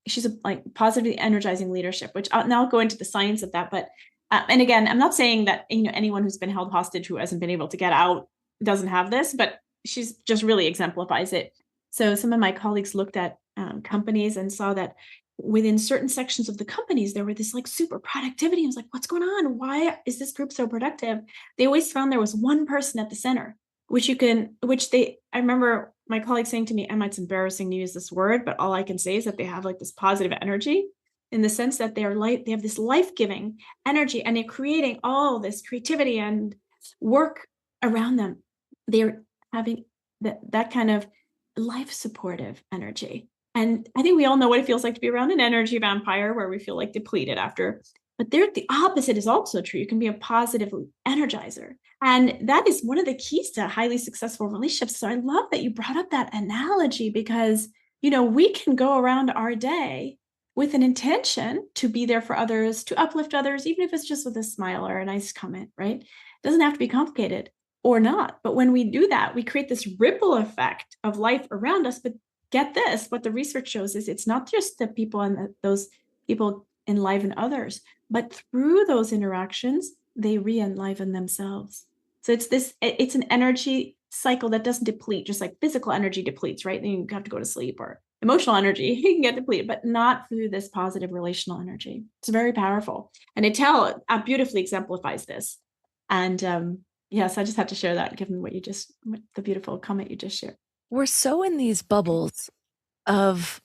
G: She's like positively energizing leadership, which I'll go into the science of that. But, and again, I'm not saying that, anyone who's been held hostage who hasn't been able to get out doesn't have this, but she's just really exemplifies it. So some of my colleagues looked at companies and saw that within certain sections of the companies, there were this like super productivity. I was like, what's going on? Why is this group so productive? They always found there was one person at the center, I remember my colleague saying to me, Emma, it's embarrassing to use this word, but all I can say is that they have like this positive energy in the sense that they have this life-giving energy, and they're creating all this creativity and work around them. They're having that kind of life supportive energy. And I think we all know what it feels like to be around an energy vampire where we feel like depleted after. But the opposite is also true. You can be a positive energizer. And that is one of the keys to highly successful relationships. So I love that you brought up that analogy because, we can go around our day with an intention to be there for others, to uplift others, even if it's just with a smile or a nice comment, right? It doesn't have to be complicated or not. But when we do that, we create this ripple effect of life around us. But get this, what the research shows is it's not just the people and those people enliven others, but through those interactions, they re-enliven themselves. So it's an energy cycle that doesn't deplete, just like physical energy depletes, right? Then you have to go to sleep, or emotional energy, you can get depleted, but not through this positive relational energy. It's very powerful. And Etel beautifully exemplifies this. And yes, I just had to share that given the beautiful comment you just shared.
C: We're so in these bubbles of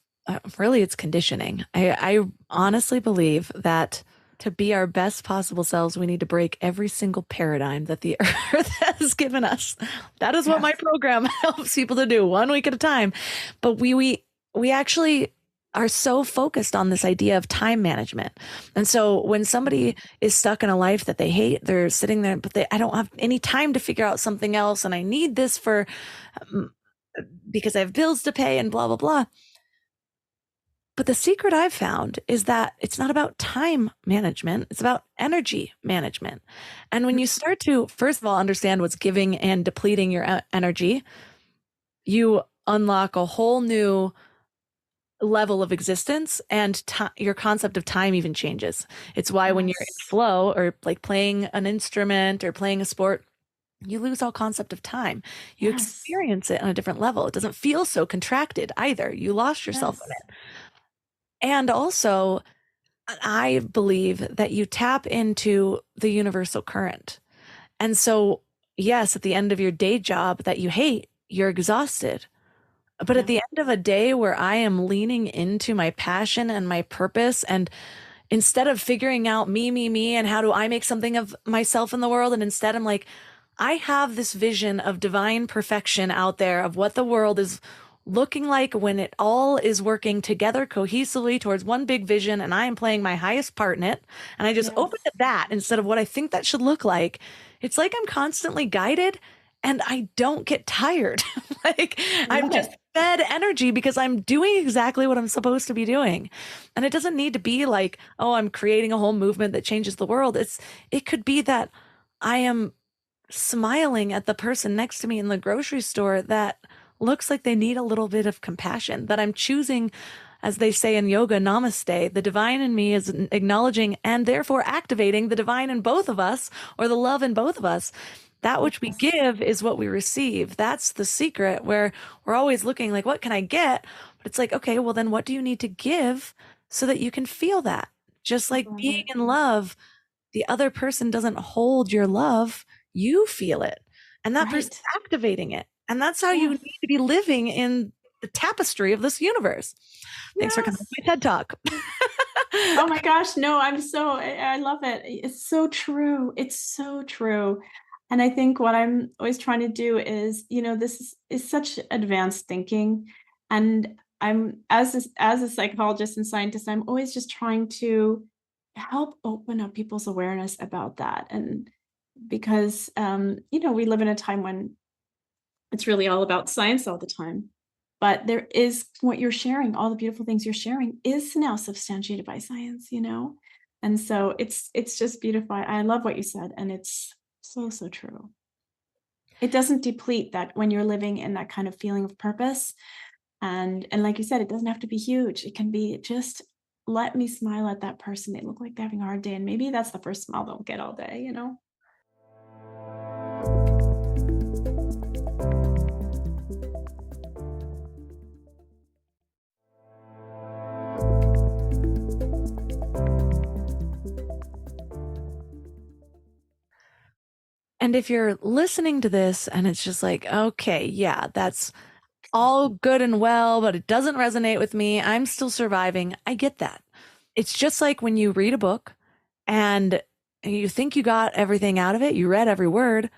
C: really it's conditioning. I honestly believe that to be our best possible selves, we need to break every single paradigm that the earth has given us. That is what my program helps people to do, 1 week at a time. But we actually are so focused on this idea of time management. And so when somebody is stuck in a life that they hate, they're sitting there, but I don't have any time to figure out something else. And I need this because I have bills to pay and blah, blah, blah. But the secret I've found is that it's not about time management. It's about energy management. And when you start to, first of all, understand what's giving and depleting your energy, you unlock a whole new level of existence, and your concept of time even changes. It's why when you're in flow or like playing an instrument or playing a sport, you lose all concept of time. You experience it on a different level. It doesn't feel so contracted either. You lost yourself in it. And also, I believe that you tap into the universal current. And so, yes, at the end of your day job that you hate, you're exhausted. But at the end of a day where I am leaning into my passion and my purpose, and instead of figuring out me, and how do I make something of myself in the world, and instead I'm like, I have this vision of divine perfection out there of what the world is looking like when it all is working together cohesively towards one big vision, and I am playing my highest part in it, and I just open to that instead of what I think that should look like. It's like I'm constantly guided and I don't get tired. I'm just fed energy because I'm doing exactly what I'm supposed to be doing. And it doesn't need to be like, oh, I'm creating a whole movement that changes the world. It could be that I am smiling at the person next to me in the grocery store that looks like they need a little bit of compassion, that I'm choosing as they say in yoga, namaste, the divine in me is acknowledging and therefore activating the divine in both of us, or the love in both of us. That which we give is what we receive. That's the secret, where we're always looking like, what can I get? But it's like, okay, well, then what do you need to give so that you can feel that? Just like being in love, the other person doesn't hold your love, you feel it. And that person's activating it. And that's how you need to be living in the tapestry of this universe. Thanks for coming to my TED Talk.
G: Oh my gosh, no, I love it. It's so true. It's so true. And I think what I'm always trying to do is, this is such advanced thinking. And I'm, as a psychologist and scientist, I'm always just trying to help open up people's awareness about that. And because, we live in a time when it's really all about science all the time. But there is what you're sharing, all the beautiful things you're sharing is now substantiated by science, And so it's just beautiful. I love what you said. And it's so, so true. It doesn't deplete that when you're living in that kind of feeling of purpose. And like you said, it doesn't have to be huge. It can be just, let me smile at that person. They look like they're having a hard day. And maybe that's the first smile they'll get all day,
C: And if you're listening to this and it's just like, okay, yeah, that's all good and well, but it doesn't resonate with me, I'm still surviving. I get that. It's just like when you read a book and you think you got everything out of it, you read every word,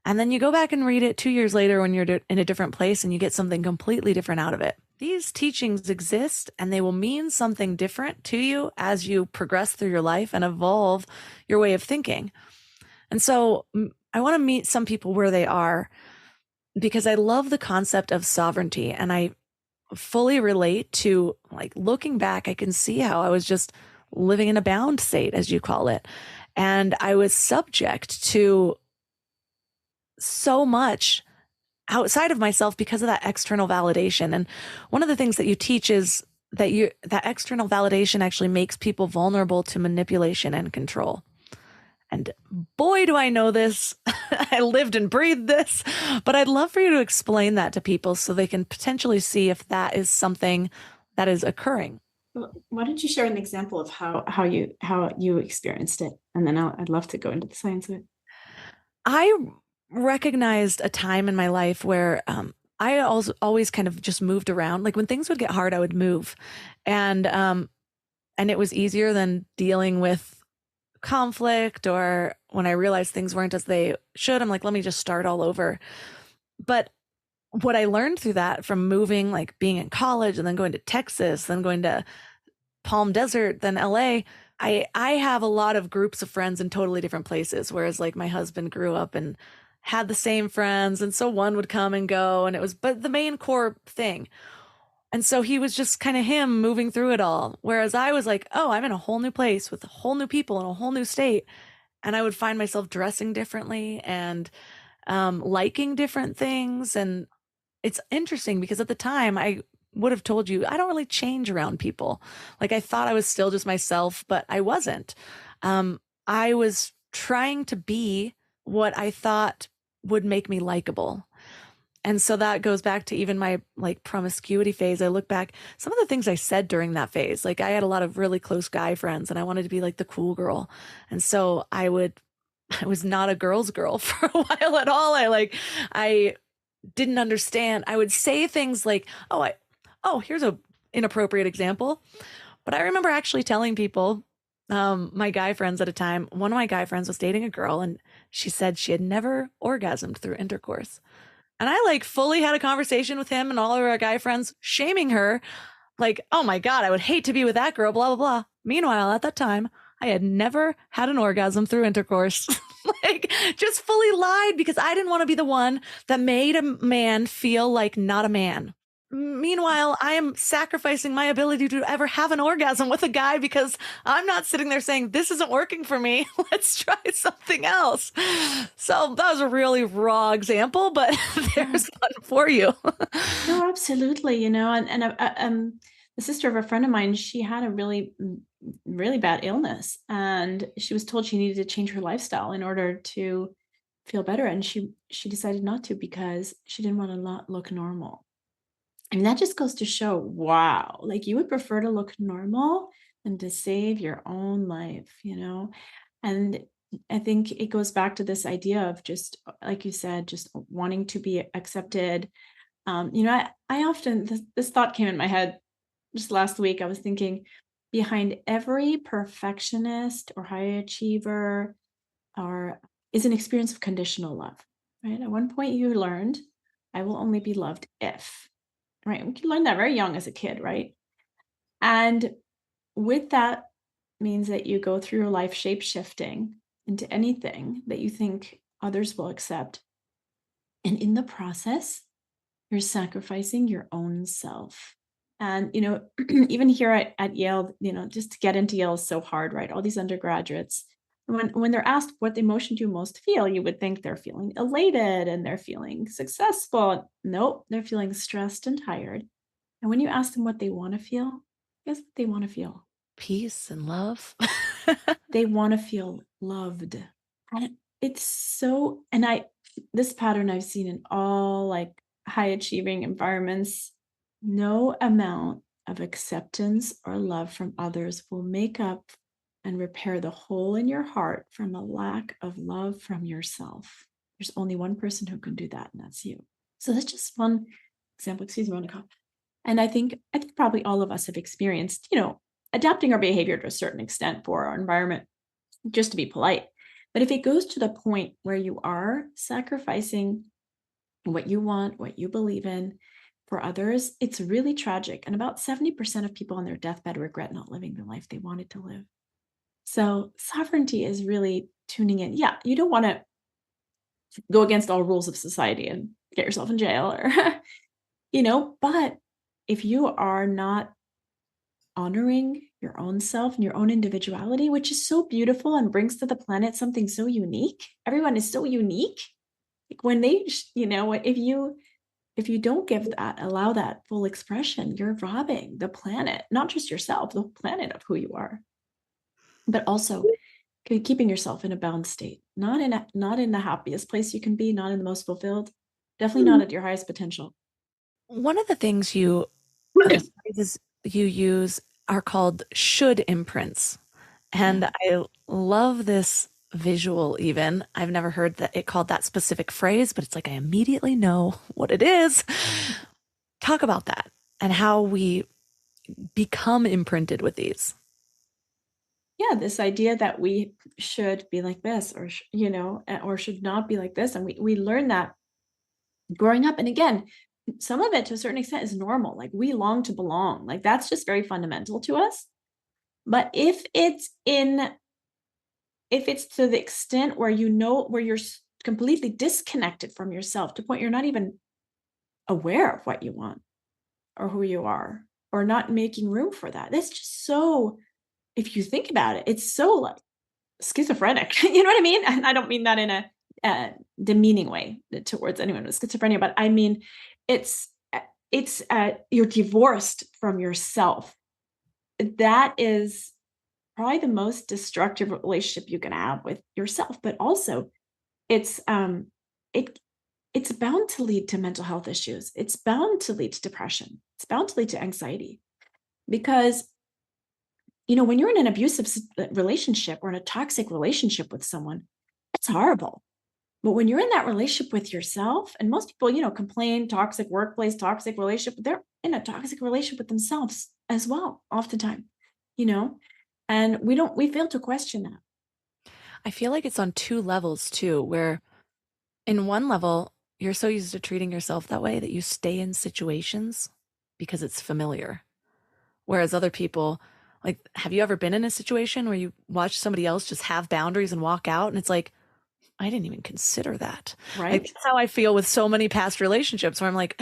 C: and then you go back and read it 2 years later when you're in a different place and you get something completely different out of it. These teachings exist and they will mean something different to you as you progress through your life and evolve your way of thinking. And so I want to meet some people where they are, because I love the concept of sovereignty, and I fully relate to, like, looking back, I can see how I was just living in a bound state, as you call it. And I was subject to so much outside of myself because of that external validation. And one of the things that you teach is that that external validation actually makes people vulnerable to manipulation and control. And boy, do I know this. I lived and breathed this, but I'd love for you to explain that to people so they can potentially see if that is something that is occurring.
G: Why don't you share an example of how you experienced it? And then I'd love to go into the science of it.
C: I recognized a time in my life where I always kind of just moved around. Like when things would get hard, I would move. And it was easier than dealing with conflict, or when I realized things weren't as they should, I'm like, let me just start all over. But what I learned through that, from moving, like being in college and then going to Texas, then going to Palm Desert, then LA, I have a lot of groups of friends in totally different places. Whereas like my husband grew up and had the same friends. And so one would come and go, and it was, but the main core thing. And so he was just kind of him moving through it all. Whereas I was like, oh, I'm in a whole new place with a whole new people in a whole new state. And I would find myself dressing differently and liking different things. And it's interesting because at the time I would have told you, I don't really change around people. Like I thought I was still just myself, but I wasn't. I was trying to be what I thought would make me likable. And so that goes back to even my like promiscuity phase. I look back, some of the things I said during that phase, like I had a lot of really close guy friends and I wanted to be like the cool girl. And so I was not a girl's girl for a while at all. I didn't understand. I would say things like, here's a inappropriate example. But I remember actually telling people, my guy friends at a time, one of my guy friends was dating a girl and she said she had never orgasmed through intercourse. And I like fully had a conversation with him and all of our guy friends shaming her. Like, oh my God, I would hate to be with that girl, blah, blah, blah. Meanwhile, at that time, I had never had an orgasm through intercourse. Like, just fully lied because I didn't want to be the one that made a man feel like not a man. Meanwhile, I am sacrificing my ability to ever have an orgasm with a guy because I'm not sitting there saying, this isn't working for me. Let's try something else. So that was a really raw example, but there's one for you.
G: No, absolutely. And the sister of a friend of mine, she had a really bad illness, and she was told she needed to change her lifestyle in order to feel better, and she decided not to because she didn't want to not look normal. I mean, that just goes to show, wow, like you would prefer to look normal than to save your own life, you know? And I think it goes back to this idea of just, like you said, just wanting to be accepted. I often, this thought came in my head just last week. I was thinking, behind every perfectionist or high achiever or is an experience of conditional love, right? At one point you learned, I will only be loved if, right? We can learn that very young as a kid, right? And with that means that you go through life shape shifting into anything that you think others will accept. And in the process, you're sacrificing your own self. And, even here at Yale, just to get into Yale is so hard, right? All these undergraduates, when they're asked what emotion do you most feel, you would think they're feeling elated and they're feeling successful. Nope, they're feeling stressed and tired. And when you ask them what they want to feel, guess what they want to feel?
C: Peace and love.
G: They want to feel loved. And it's so, this pattern I've seen in all like high achieving environments. No amount of acceptance or love from others will make up and repair the hole in your heart from a lack of love from yourself. There's only one person who can do that, and that's you. So that's just one example. Excuse me, Monica. And I think probably all of us have experienced, adapting our behavior to a certain extent for our environment, just to be polite. But if it goes to the point where you are sacrificing what you want, what you believe in for others, it's really tragic. And about 70% of people on their deathbed regret not living the life they wanted to live. So sovereignty is really tuning in. Yeah, you don't want to go against all rules of society and get yourself in jail or, but if you are not honoring your own self and your own individuality, which is so beautiful and brings to the planet something so unique. Everyone is so unique. Like when they, if you don't give that, allow that full expression, you're robbing the planet, not just yourself, the planet of who you are, but also keeping yourself in a balanced state, not in the happiest place you can be, not in the most fulfilled, definitely not at your highest potential.
C: One of the things the phrases you use are called should imprints. And I love this visual even. I've never heard it called that specific phrase, but it's like I immediately know what it is. Talk about that and how we become imprinted with these.
G: Yeah, this idea that we should be like this or, or should not be like this. And we learn that growing up. And again, some of it to a certain extent is normal. Like we long to belong. Like that's just very fundamental to us. But if it's to the extent where where you're completely disconnected from yourself to the point you're not even aware of what you want or who you are, or not making room for that, that's just so, if you think about it, it's so like schizophrenic. You know what I mean? And I don't mean that in a demeaning way towards anyone with schizophrenia, but I mean, it's you're divorced from yourself. That is probably the most destructive relationship you can have with yourself, but also it's bound to lead to mental health issues. It's bound to lead to depression. It's bound to lead to anxiety because, when you're in an abusive relationship or in a toxic relationship with someone, it's horrible. But when you're in that relationship with yourself, and most people, complain, toxic workplace, toxic relationship, they're in a toxic relationship with themselves as well, oftentimes, and we fail to question that.
C: I feel like it's on two levels too, where in one level, you're so used to treating yourself that way that you stay in situations because it's familiar. Whereas other people, like, have you ever been in a situation where you watch somebody else just have boundaries and walk out and it's like, I didn't even consider that.
G: Right.
C: Like, that's how I feel with so many past relationships where I'm like,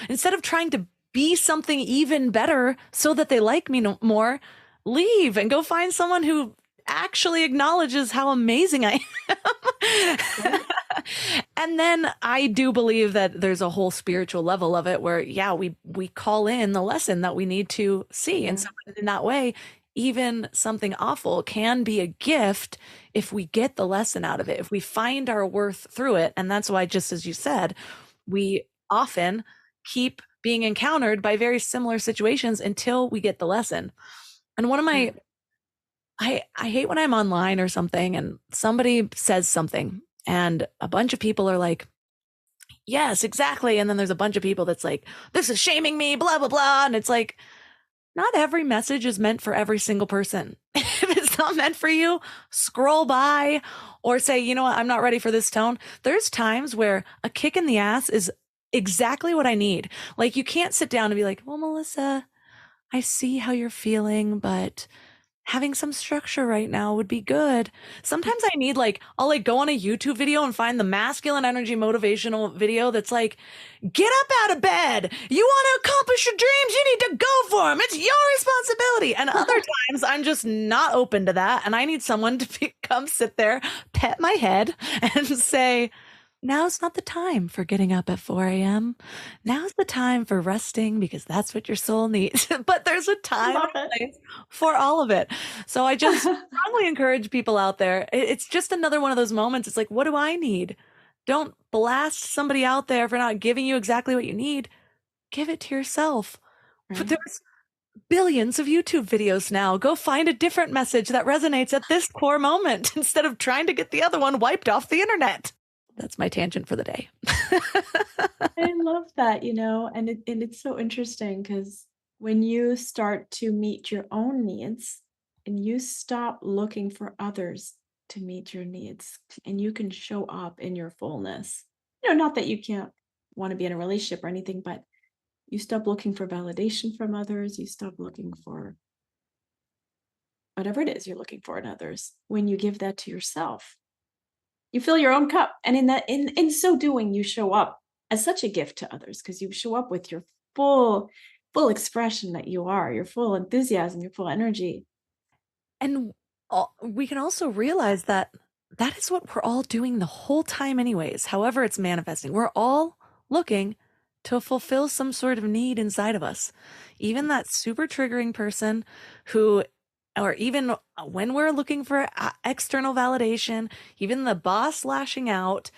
C: instead of trying to be something even better so that they like me more, leave and go find someone who actually acknowledges how amazing I am. And then I do believe that there's a whole spiritual level of it where, yeah, we call in the lesson that we need to see. And so in that way, even something awful can be a gift if we get the lesson out of it, if we find our worth through it. And that's why, just as you said, we often keep being encountered by very similar situations until we get the lesson. And one of my I hate when I'm online or something and somebody says something and a bunch of people are like, yes, exactly. And then there's a bunch of people that's like, this is shaming me, blah, blah, blah. And it's like, not every message is meant for every single person. If it's not meant for you, scroll by or say, you know what, I'm not ready for this tone. There's times where a kick in the ass is exactly what I need. Like, you can't sit down and be like, well, Melissa, I see how you're feeling, but having some structure right now would be good. Sometimes I need I'll go on a YouTube video and find the masculine energy motivational video that's like, get up out of bed. You want to accomplish your dreams. You need to go for them. It's your responsibility. And other times I'm just not open to that. And I need someone to come sit there, pet my head and say, now's not the time for getting up at 4 a.m. Now's the time for resting because that's what your soul needs. But there's a time and place for all of it. So I just strongly encourage people out there. It's just another one of those moments. It's like, what do I need? Don't blast somebody out there for not giving you exactly what you need. Give it to yourself. Right. But there's billions of YouTube videos now. Go find a different message that resonates at this core moment instead of trying to get the other one wiped off the internet. That's my tangent for the day.
G: I love that, and it's so interesting because when you start to meet your own needs and you stop looking for others to meet your needs and you can show up in your fullness, not that you can't want to be in a relationship or anything, but you stop looking for validation from others. You stop looking for whatever it is you're looking for in others. When you give that to yourself, you fill your own cup. And in so doing, you show up as such a gift to others because you show up with your full expression that you are, your full enthusiasm, your full energy.
C: And we can also realize that is what we're all doing the whole time anyways. However it's manifesting, we're all looking to fulfill some sort of need inside of us. Even that super triggering person who, or even when we're looking for external validation, even the boss lashing out,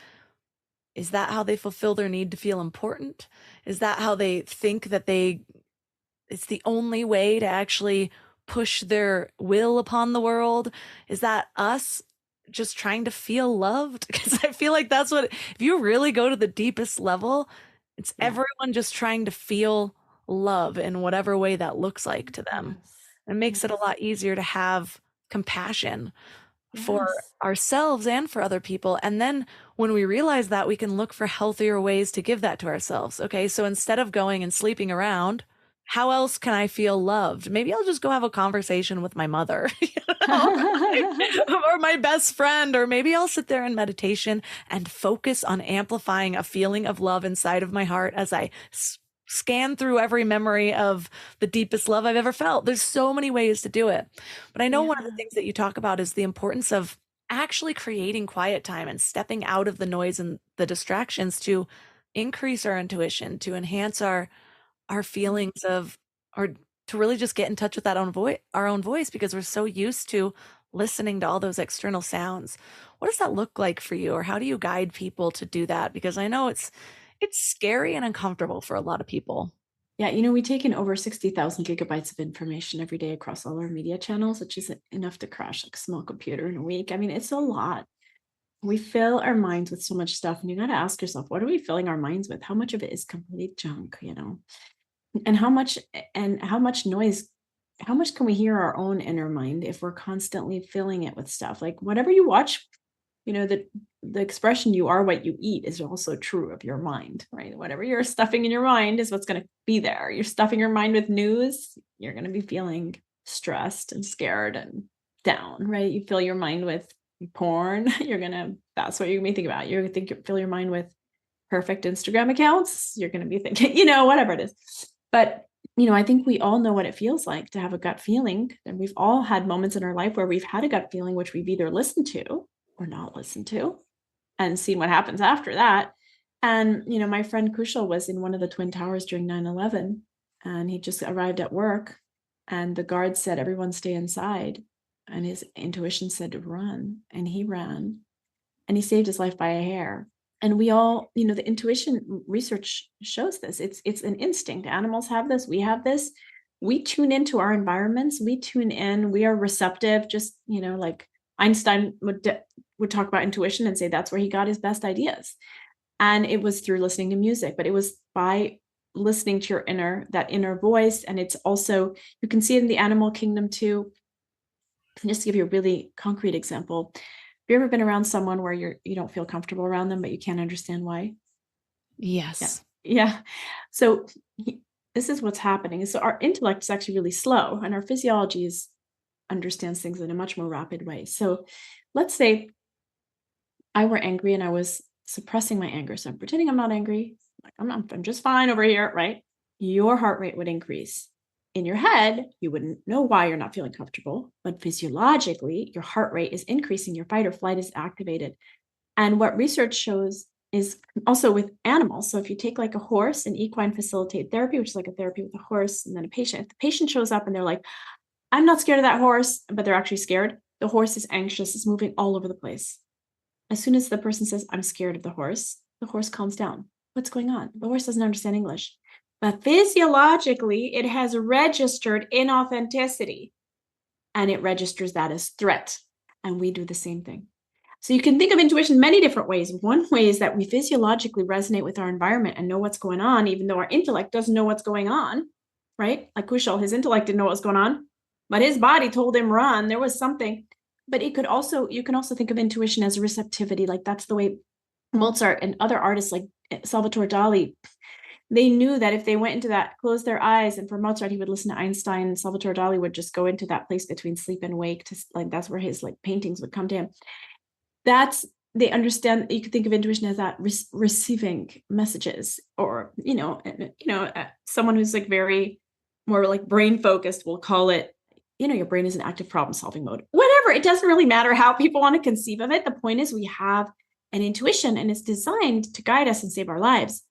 C: is that how they fulfill their need to feel important? Is that how they think that it's the only way to actually push their will upon the world? Is that us just trying to feel loved? Because I feel like that's what, if you really go to the deepest level, it's everyone just trying to feel love in whatever way that looks like to them. It makes it a lot easier to have compassion for ourselves and for other people. And then when we realize that, we can look for healthier ways to give that to ourselves. Okay, so instead of going and sleeping around, how else can I feel loved? Maybe I'll just go have a conversation with my mother, or my best friend, or maybe I'll sit there in meditation and focus on amplifying a feeling of love inside of my heart as I scan through every memory of the deepest love I've ever felt. There's so many ways to do it. But I know one of the things that you talk about is the importance of actually creating quiet time and stepping out of the noise and the distractions to increase our intuition, to enhance our feelings of, or to really just get in touch with that our own voice, because we're so used to listening to all those external sounds. What does that look like for you? Or how do you guide people to do that? Because I know it's scary and uncomfortable for a lot of people.
G: Yeah, we take in over 60,000 gigabytes of information every day across all our media channels, which is enough to crash like a small computer in a week. I mean, it's a lot. We fill our minds with so much stuff, and you got to ask yourself, what are we filling our minds with? How much of it is complete junk, And how much noise, how much can we hear our own inner mind if we're constantly filling it with stuff? Like whatever you watch, the expression "you are what you eat" is also true of your mind, right? Whatever you're stuffing in your mind is what's going to be there. You're stuffing your mind with news, you're going to be feeling stressed and scared and down, right? You fill your mind with porn, that's what you're going to be thinking about. You're going to fill your mind with perfect Instagram accounts, you're going to be thinking, whatever it is. But, I think we all know what it feels like to have a gut feeling. And we've all had moments in our life where we've had a gut feeling, which we've either listened to or not listened to. and seen what happens after that. And, my friend Kushal was in one of the Twin Towers during 9/11, and he just arrived at work, and the guard said, everyone stay inside. And his intuition said to run, and he ran, and he saved his life by a hair. And we all, the intuition research shows this. It's an instinct. Animals have this. We have this. We tune into our environments. We tune in. We are receptive. Just, like Einstein would talk about intuition and say that's where he got his best ideas. And it was through listening to music, but it was by listening to that inner voice. And it's also, you can see it in the animal kingdom too. Just to give you a really concrete example, have you ever been around someone where you don't feel comfortable around them, but you can't understand why?
C: Yes.
G: Yeah. So this is what's happening. So our intellect is actually really slow, and our physiology understands things in a much more rapid way. So let's say I were angry and I was suppressing my anger. So I'm pretending I'm not angry. Like I'm just fine over here, right? Your heart rate would increase. In your head, you wouldn't know why you're not feeling comfortable, but physiologically, your heart rate is increasing, your fight or flight is activated. And what research shows is also with animals. So if you take like a horse and equine facilitate therapy, which is like a therapy with a horse and then a patient, if the patient shows up and they're like, I'm not scared of that horse, but they're actually scared, the horse is anxious, it's moving all over the place. As soon as the person says, I'm scared of the horse calms down. What's going on? The horse doesn't understand English. But physiologically, it has registered inauthenticity, and it registers that as threat. And we do the same thing. So you can think of intuition many different ways. One way is that we physiologically resonate with our environment and know what's going on, even though our intellect doesn't know what's going on, right? Like Kushal, his intellect didn't know what was going on, but his body told him run. There was something. But you can also think of intuition as receptivity. Like that's the way Mozart and other artists like Salvatore Dali, they knew that if they went into that, closed their eyes, and for Mozart, he would listen to Einstein, and Salvatore Dali would just go into that place between sleep and wake to like, that's where his like paintings would come to him. They understand. You could think of intuition as that receiving messages, or, someone who's like very more like brain focused will call it, your brain is in active problem solving mode, whatever. It doesn't really matter how people want to conceive of it. The point is we have an intuition, and it's designed to guide us and save our lives.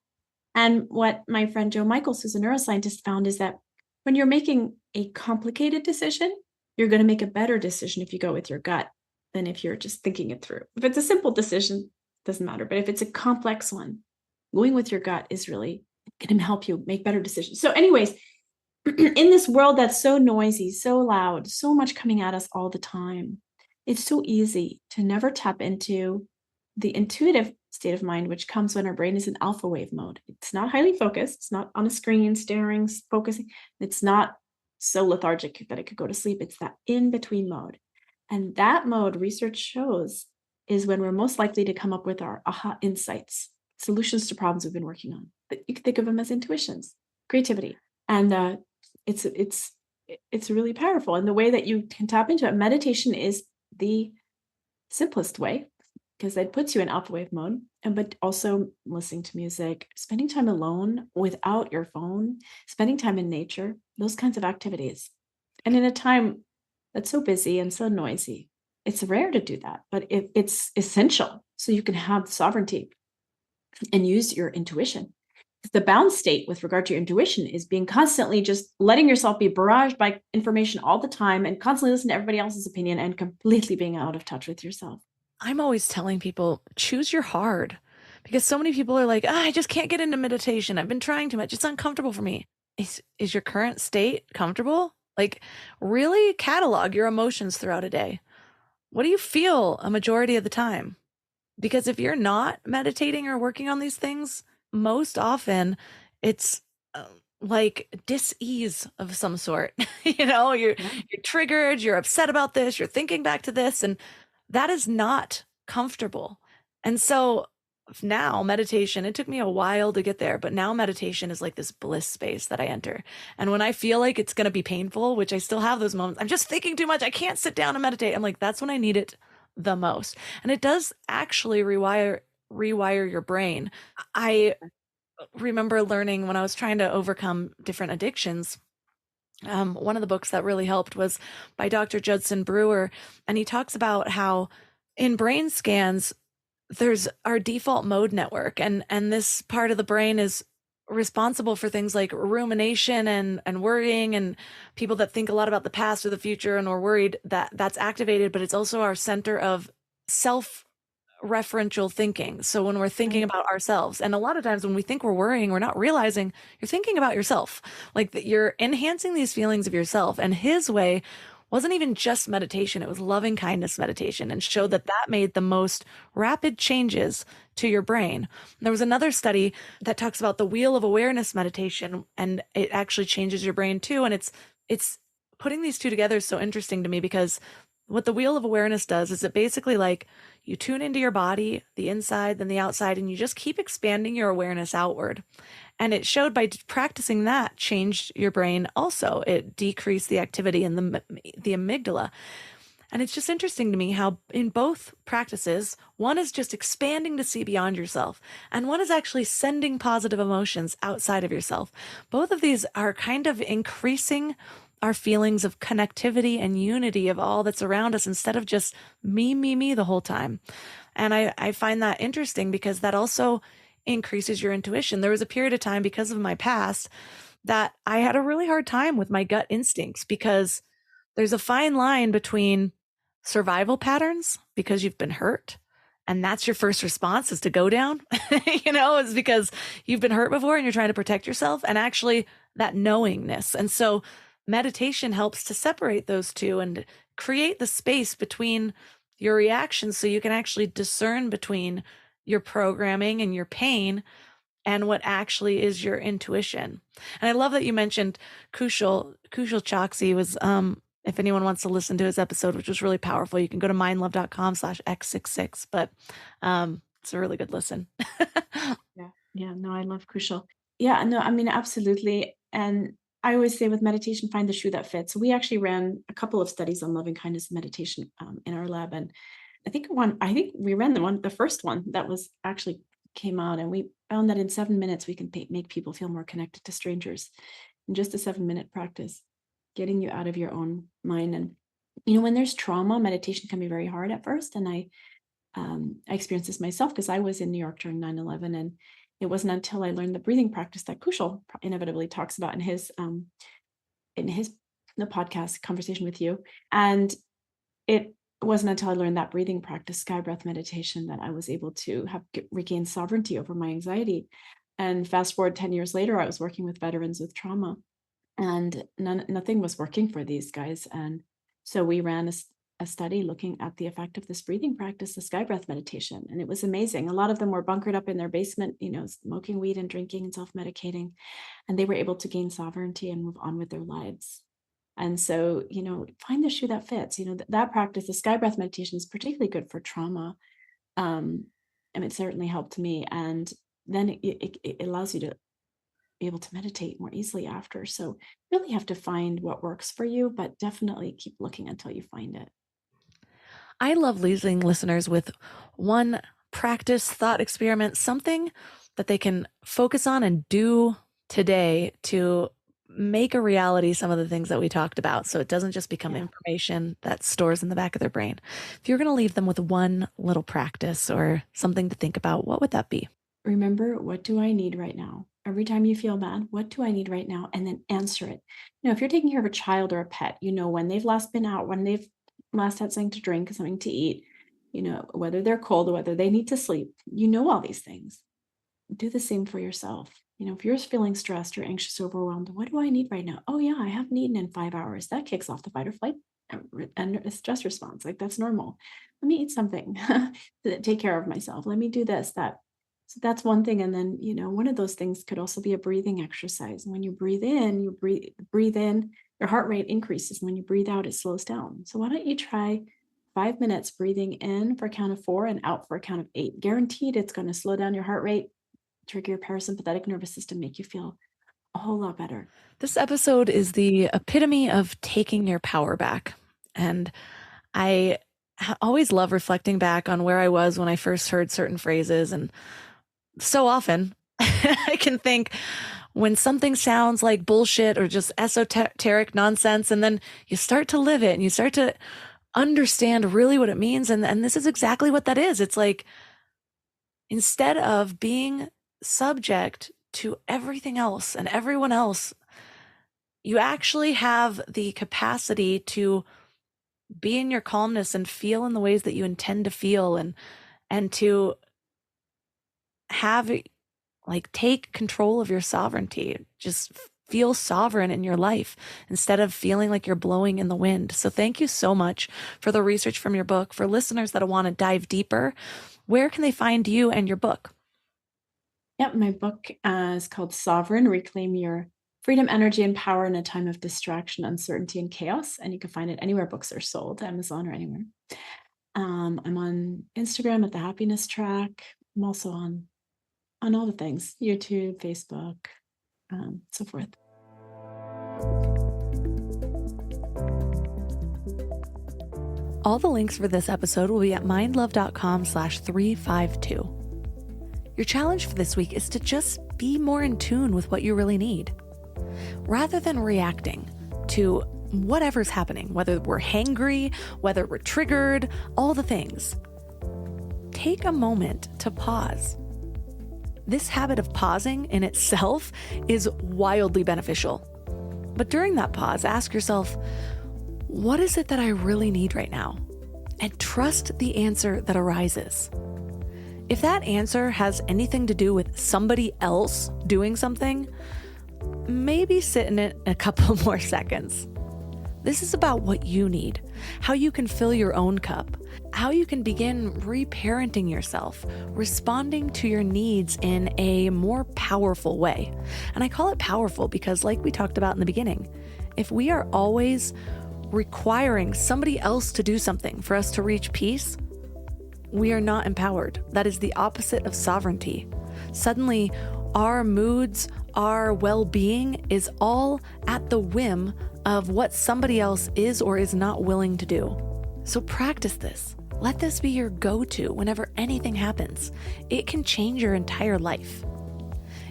G: And what my friend Joe Michaels, who's a neuroscientist, found is that when you're making a complicated decision, you're going to make a better decision if you go with your gut than if you're just thinking it through. If it's a simple decision, it doesn't matter. But if it's a complex one, going with your gut is really going to help you make better decisions. So anyways, in this world that's so noisy, so loud, so much coming at us all the time, it's so easy to never tap into the intuitive state of mind, which comes when our brain is in alpha wave mode. It's not highly focused. It's not on a screen, staring, focusing. It's not so lethargic that it could go to sleep. It's that in-between mode. And that mode, research shows, is when we're most likely to come up with our aha insights, solutions to problems we've been working on. But you can think of them as intuitions, creativity. And it's really powerful. And the way that you can tap into it, meditation is the simplest way, because it puts you in alpha wave mode, but also listening to music, spending time alone without your phone, spending time in nature, those kinds of activities. And in a time that's so busy and so noisy, it's rare to do that, but it's essential so you can have sovereignty and use your intuition. The bound state with regard to your intuition is being constantly just letting yourself be barraged by information all the time and constantly listening to everybody else's opinion and completely being out of touch with yourself.
C: I'm always telling people, choose your hard, because so many people are like, I just can't get into meditation. I've been trying too much. It's uncomfortable for me. Is your current state comfortable? Like, really catalog your emotions throughout a day. What do you feel a majority of the time? Because if you're not meditating or working on these things, most often it's like dis-ease of some sort. You're triggered, you're upset about this, you're thinking back to this, and that is not comfortable. And so now meditation, it took me a while to get there, but now meditation is like this bliss space that I enter. And when I feel like it's going to be painful, which I still have those moments, I'm just thinking too much, I can't sit down and meditate. I'm like, that's when I need it the most. And it does actually rewire your brain. I remember learning when I was trying to overcome different addictions. One of the books that really helped was by Dr. Judson Brewer. And he talks about how in brain scans, there's our default mode network, and this part of the brain is responsible for things like rumination and worrying, and people that think a lot about the past or the future and are worried, that's activated, but it's also our center of self referential thinking. So when we're thinking about ourselves, and a lot of times when we think we're worrying, we're not realizing you're thinking about yourself, like that you're enhancing these feelings of yourself. And his way wasn't even just meditation, it was loving kindness meditation, and showed that made the most rapid changes to your brain. There was another study that talks about the wheel of awareness meditation, and it actually changes your brain too. And it's putting these two together is so interesting to me, because what the wheel of awareness does is it basically, like, you tune into your body, the inside, then the outside, and you just keep expanding your awareness outward. And it showed by practicing that changed your brain also. It decreased the activity in the amygdala. And it's just interesting to me how in both practices, one is just expanding to see beyond yourself, and one is actually sending positive emotions outside of yourself. Both of these are kind of increasing our feelings of connectivity and unity of all that's around us, instead of just me the whole time. And I find that interesting, because that also increases your intuition. There was a period of time, because of my past, that I had a really hard time with my gut instincts, because there's a fine line between survival patterns, because you've been hurt, and that's your first response is to go down, it's because you've been hurt before and you're trying to protect yourself, and actually that knowingness. And so meditation helps to separate those two and create the space between your reactions, so you can actually discern between your programming and your pain and what actually is your intuition. And I love that you mentioned Kushal Choksi was, if anyone wants to listen to his episode, which was really powerful, you can go to mindlove.com/x66, but it's a really good listen.
G: Yeah, no, I love Kushal. Yeah, no, I mean, absolutely. And I always say with meditation, find the shoe that fits. So we actually ran a couple of studies on loving kindness meditation in our lab. And I think we ran the first one that was actually came out, and we found that in 7 minutes, we can make people feel more connected to strangers in just a 7-minute practice, getting you out of your own mind. And, when there's trauma, meditation can be very hard at first. And I experienced this myself, because I was in New York during 9/11, and it wasn't until I learned the breathing practice that Kushal inevitably talks about in the podcast conversation with you. And it wasn't until I learned that breathing practice, sky breath meditation, that I was able to regain sovereignty over my anxiety. And fast forward 10 years later, I was working with veterans with trauma, and nothing was working for these guys. And so we ran a study looking at the effect of this breathing practice, the sky breath meditation. And it was amazing. A lot of them were bunkered up in their basement, smoking weed and drinking and self-medicating, and they were able to gain sovereignty and move on with their lives. And so, find the shoe that fits. That practice, the sky breath meditation, is particularly good for trauma. And it certainly helped me. And then it allows you to be able to meditate more easily after. So you really have to find what works for you, but definitely keep looking until you find it.
C: I love leaving listeners with one practice, thought experiment, something that they can focus on and do today to make a reality some of the things that we talked about, so it doesn't just become information that stores in the back of their brain. If you're going to leave them with one little practice or something to think about, what would that be?
G: Remember, what do I need right now? Every time you feel bad, what do I need right now? And then answer it. If you're taking care of a child or a pet, when they've last been out, when they've last had something to drink, something to eat, whether they're cold or whether they need to sleep, all these things. Do the same for yourself. If you're feeling stressed or anxious or overwhelmed, what do I need right now? Oh yeah, I haven't eaten in 5 hours. That kicks off the fight or flight and stress response. Like, that's normal. Let me eat something to take care of myself. Let me do this, that. So that's one thing. And then, one of those things could also be a breathing exercise. And when you breathe in, your heart rate increases. And when you breathe out, it slows down. So why don't you try 5 minutes breathing in for a count of 4 and out for a count of 8. Guaranteed it's going to slow down your heart rate, trigger your parasympathetic nervous system, make you feel a whole lot better.
C: This episode is the epitome of taking your power back. And I always love reflecting back on where I was when I first heard certain phrases. And so often I can think when something sounds like bullshit or just esoteric nonsense, and then you start to live it and you start to understand really what it means. And this is exactly what that is. It's like instead of being subject to everything else and everyone else, you actually have the capacity to be in your calmness and feel in the ways that you intend to feel, and to have, like, take control of your sovereignty. Just feel sovereign in your life instead of feeling like you're blowing in the wind. So thank you so much for the research from your book. For listeners that want to dive deeper, where can they find you and your book?
G: Yep, my book is called Sovereign: Reclaim Your Freedom, Energy, and Power in a Time of Distraction, Uncertainty, and Chaos. And you can find it anywhere books are sold, Amazon or anywhere. I'm on Instagram at The Happiness Track. I'm also on all the things, YouTube, Facebook, so forth.
C: All the links for this episode will be at mindlove.com/352. Your challenge for this week is to just be more in tune with what you really need. Rather than reacting to whatever's happening, whether we're hangry, whether we're triggered, all the things, take a moment to pause. This habit of pausing in itself is wildly beneficial. But during that pause, ask yourself, what is it that I really need right now? And trust the answer that arises. If that answer has anything to do with somebody else doing something, maybe sit in it a couple more seconds. This is about what you need, how you can fill your own cup, how you can begin reparenting yourself, responding to your needs in a more powerful way. And I call it powerful because, like we talked about in the beginning, if we are always requiring somebody else to do something for us to reach peace, we are not empowered. That is the opposite of sovereignty. Suddenly, our moods, our well-being is all at the whim of what somebody else is or is not willing to do. So practice this. Let this be your go-to whenever anything happens. It can change your entire life.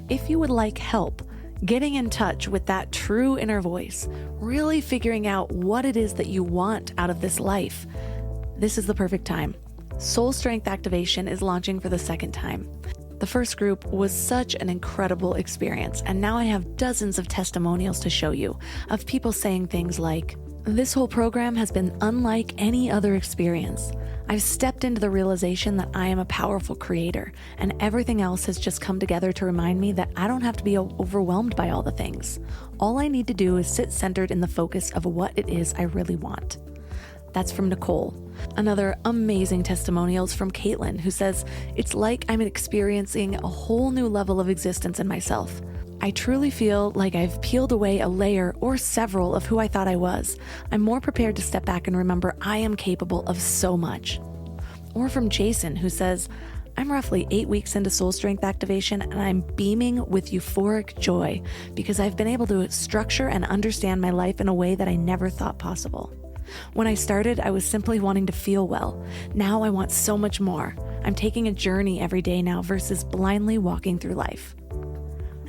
C: If you would like help getting in touch with that true inner voice, really figuring out what it is that you want out of this life, this is the perfect time. Soul Strength Activation is launching for the second time. The first group was such an incredible experience, and now I have dozens of testimonials to show you of people saying things like, "This whole program has been unlike any other experience. I've stepped into the realization that I am a powerful creator, and everything else has just come together to remind me that I don't have to be overwhelmed by all the things. All I need to do is sit centered in the focus of what it is I really want." That's from Nicole. Another amazing testimonials from Caitlin, who says, "It's like I'm experiencing a whole new level of existence in myself. I truly feel like I've peeled away a layer or several of who I thought I was. I'm more prepared to step back and remember I am capable of so much." Or from Jason, who says, "I'm roughly 8 weeks into Soul Strength Activation, and I'm beaming with euphoric joy because I've been able to structure and understand my life in a way that I never thought possible. When I started, I was simply wanting to feel well. Now I want so much more. I'm taking a journey every day now versus blindly walking through life."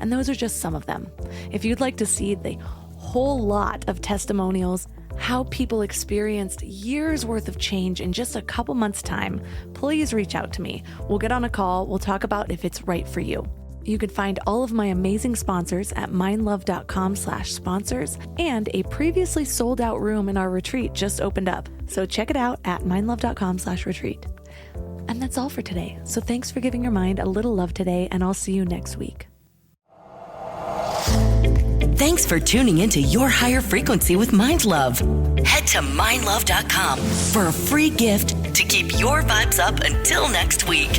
C: And those are just some of them. If you'd like to see the whole lot of testimonials, how people experienced years worth of change in just a couple months' time, please reach out to me. We'll get on a call. We'll talk about if it's right for you. You can find all of my amazing sponsors at mindlove.com/sponsors, and a previously sold out room in our retreat just opened up. So check it out at mindlove.com/retreat. And that's all for today. So thanks for giving your mind a little love today, and I'll see you next week.
H: Thanks for tuning into Your Higher Frequency with Mind Love. Head to mindlove.com for a free gift to keep your vibes up until next week.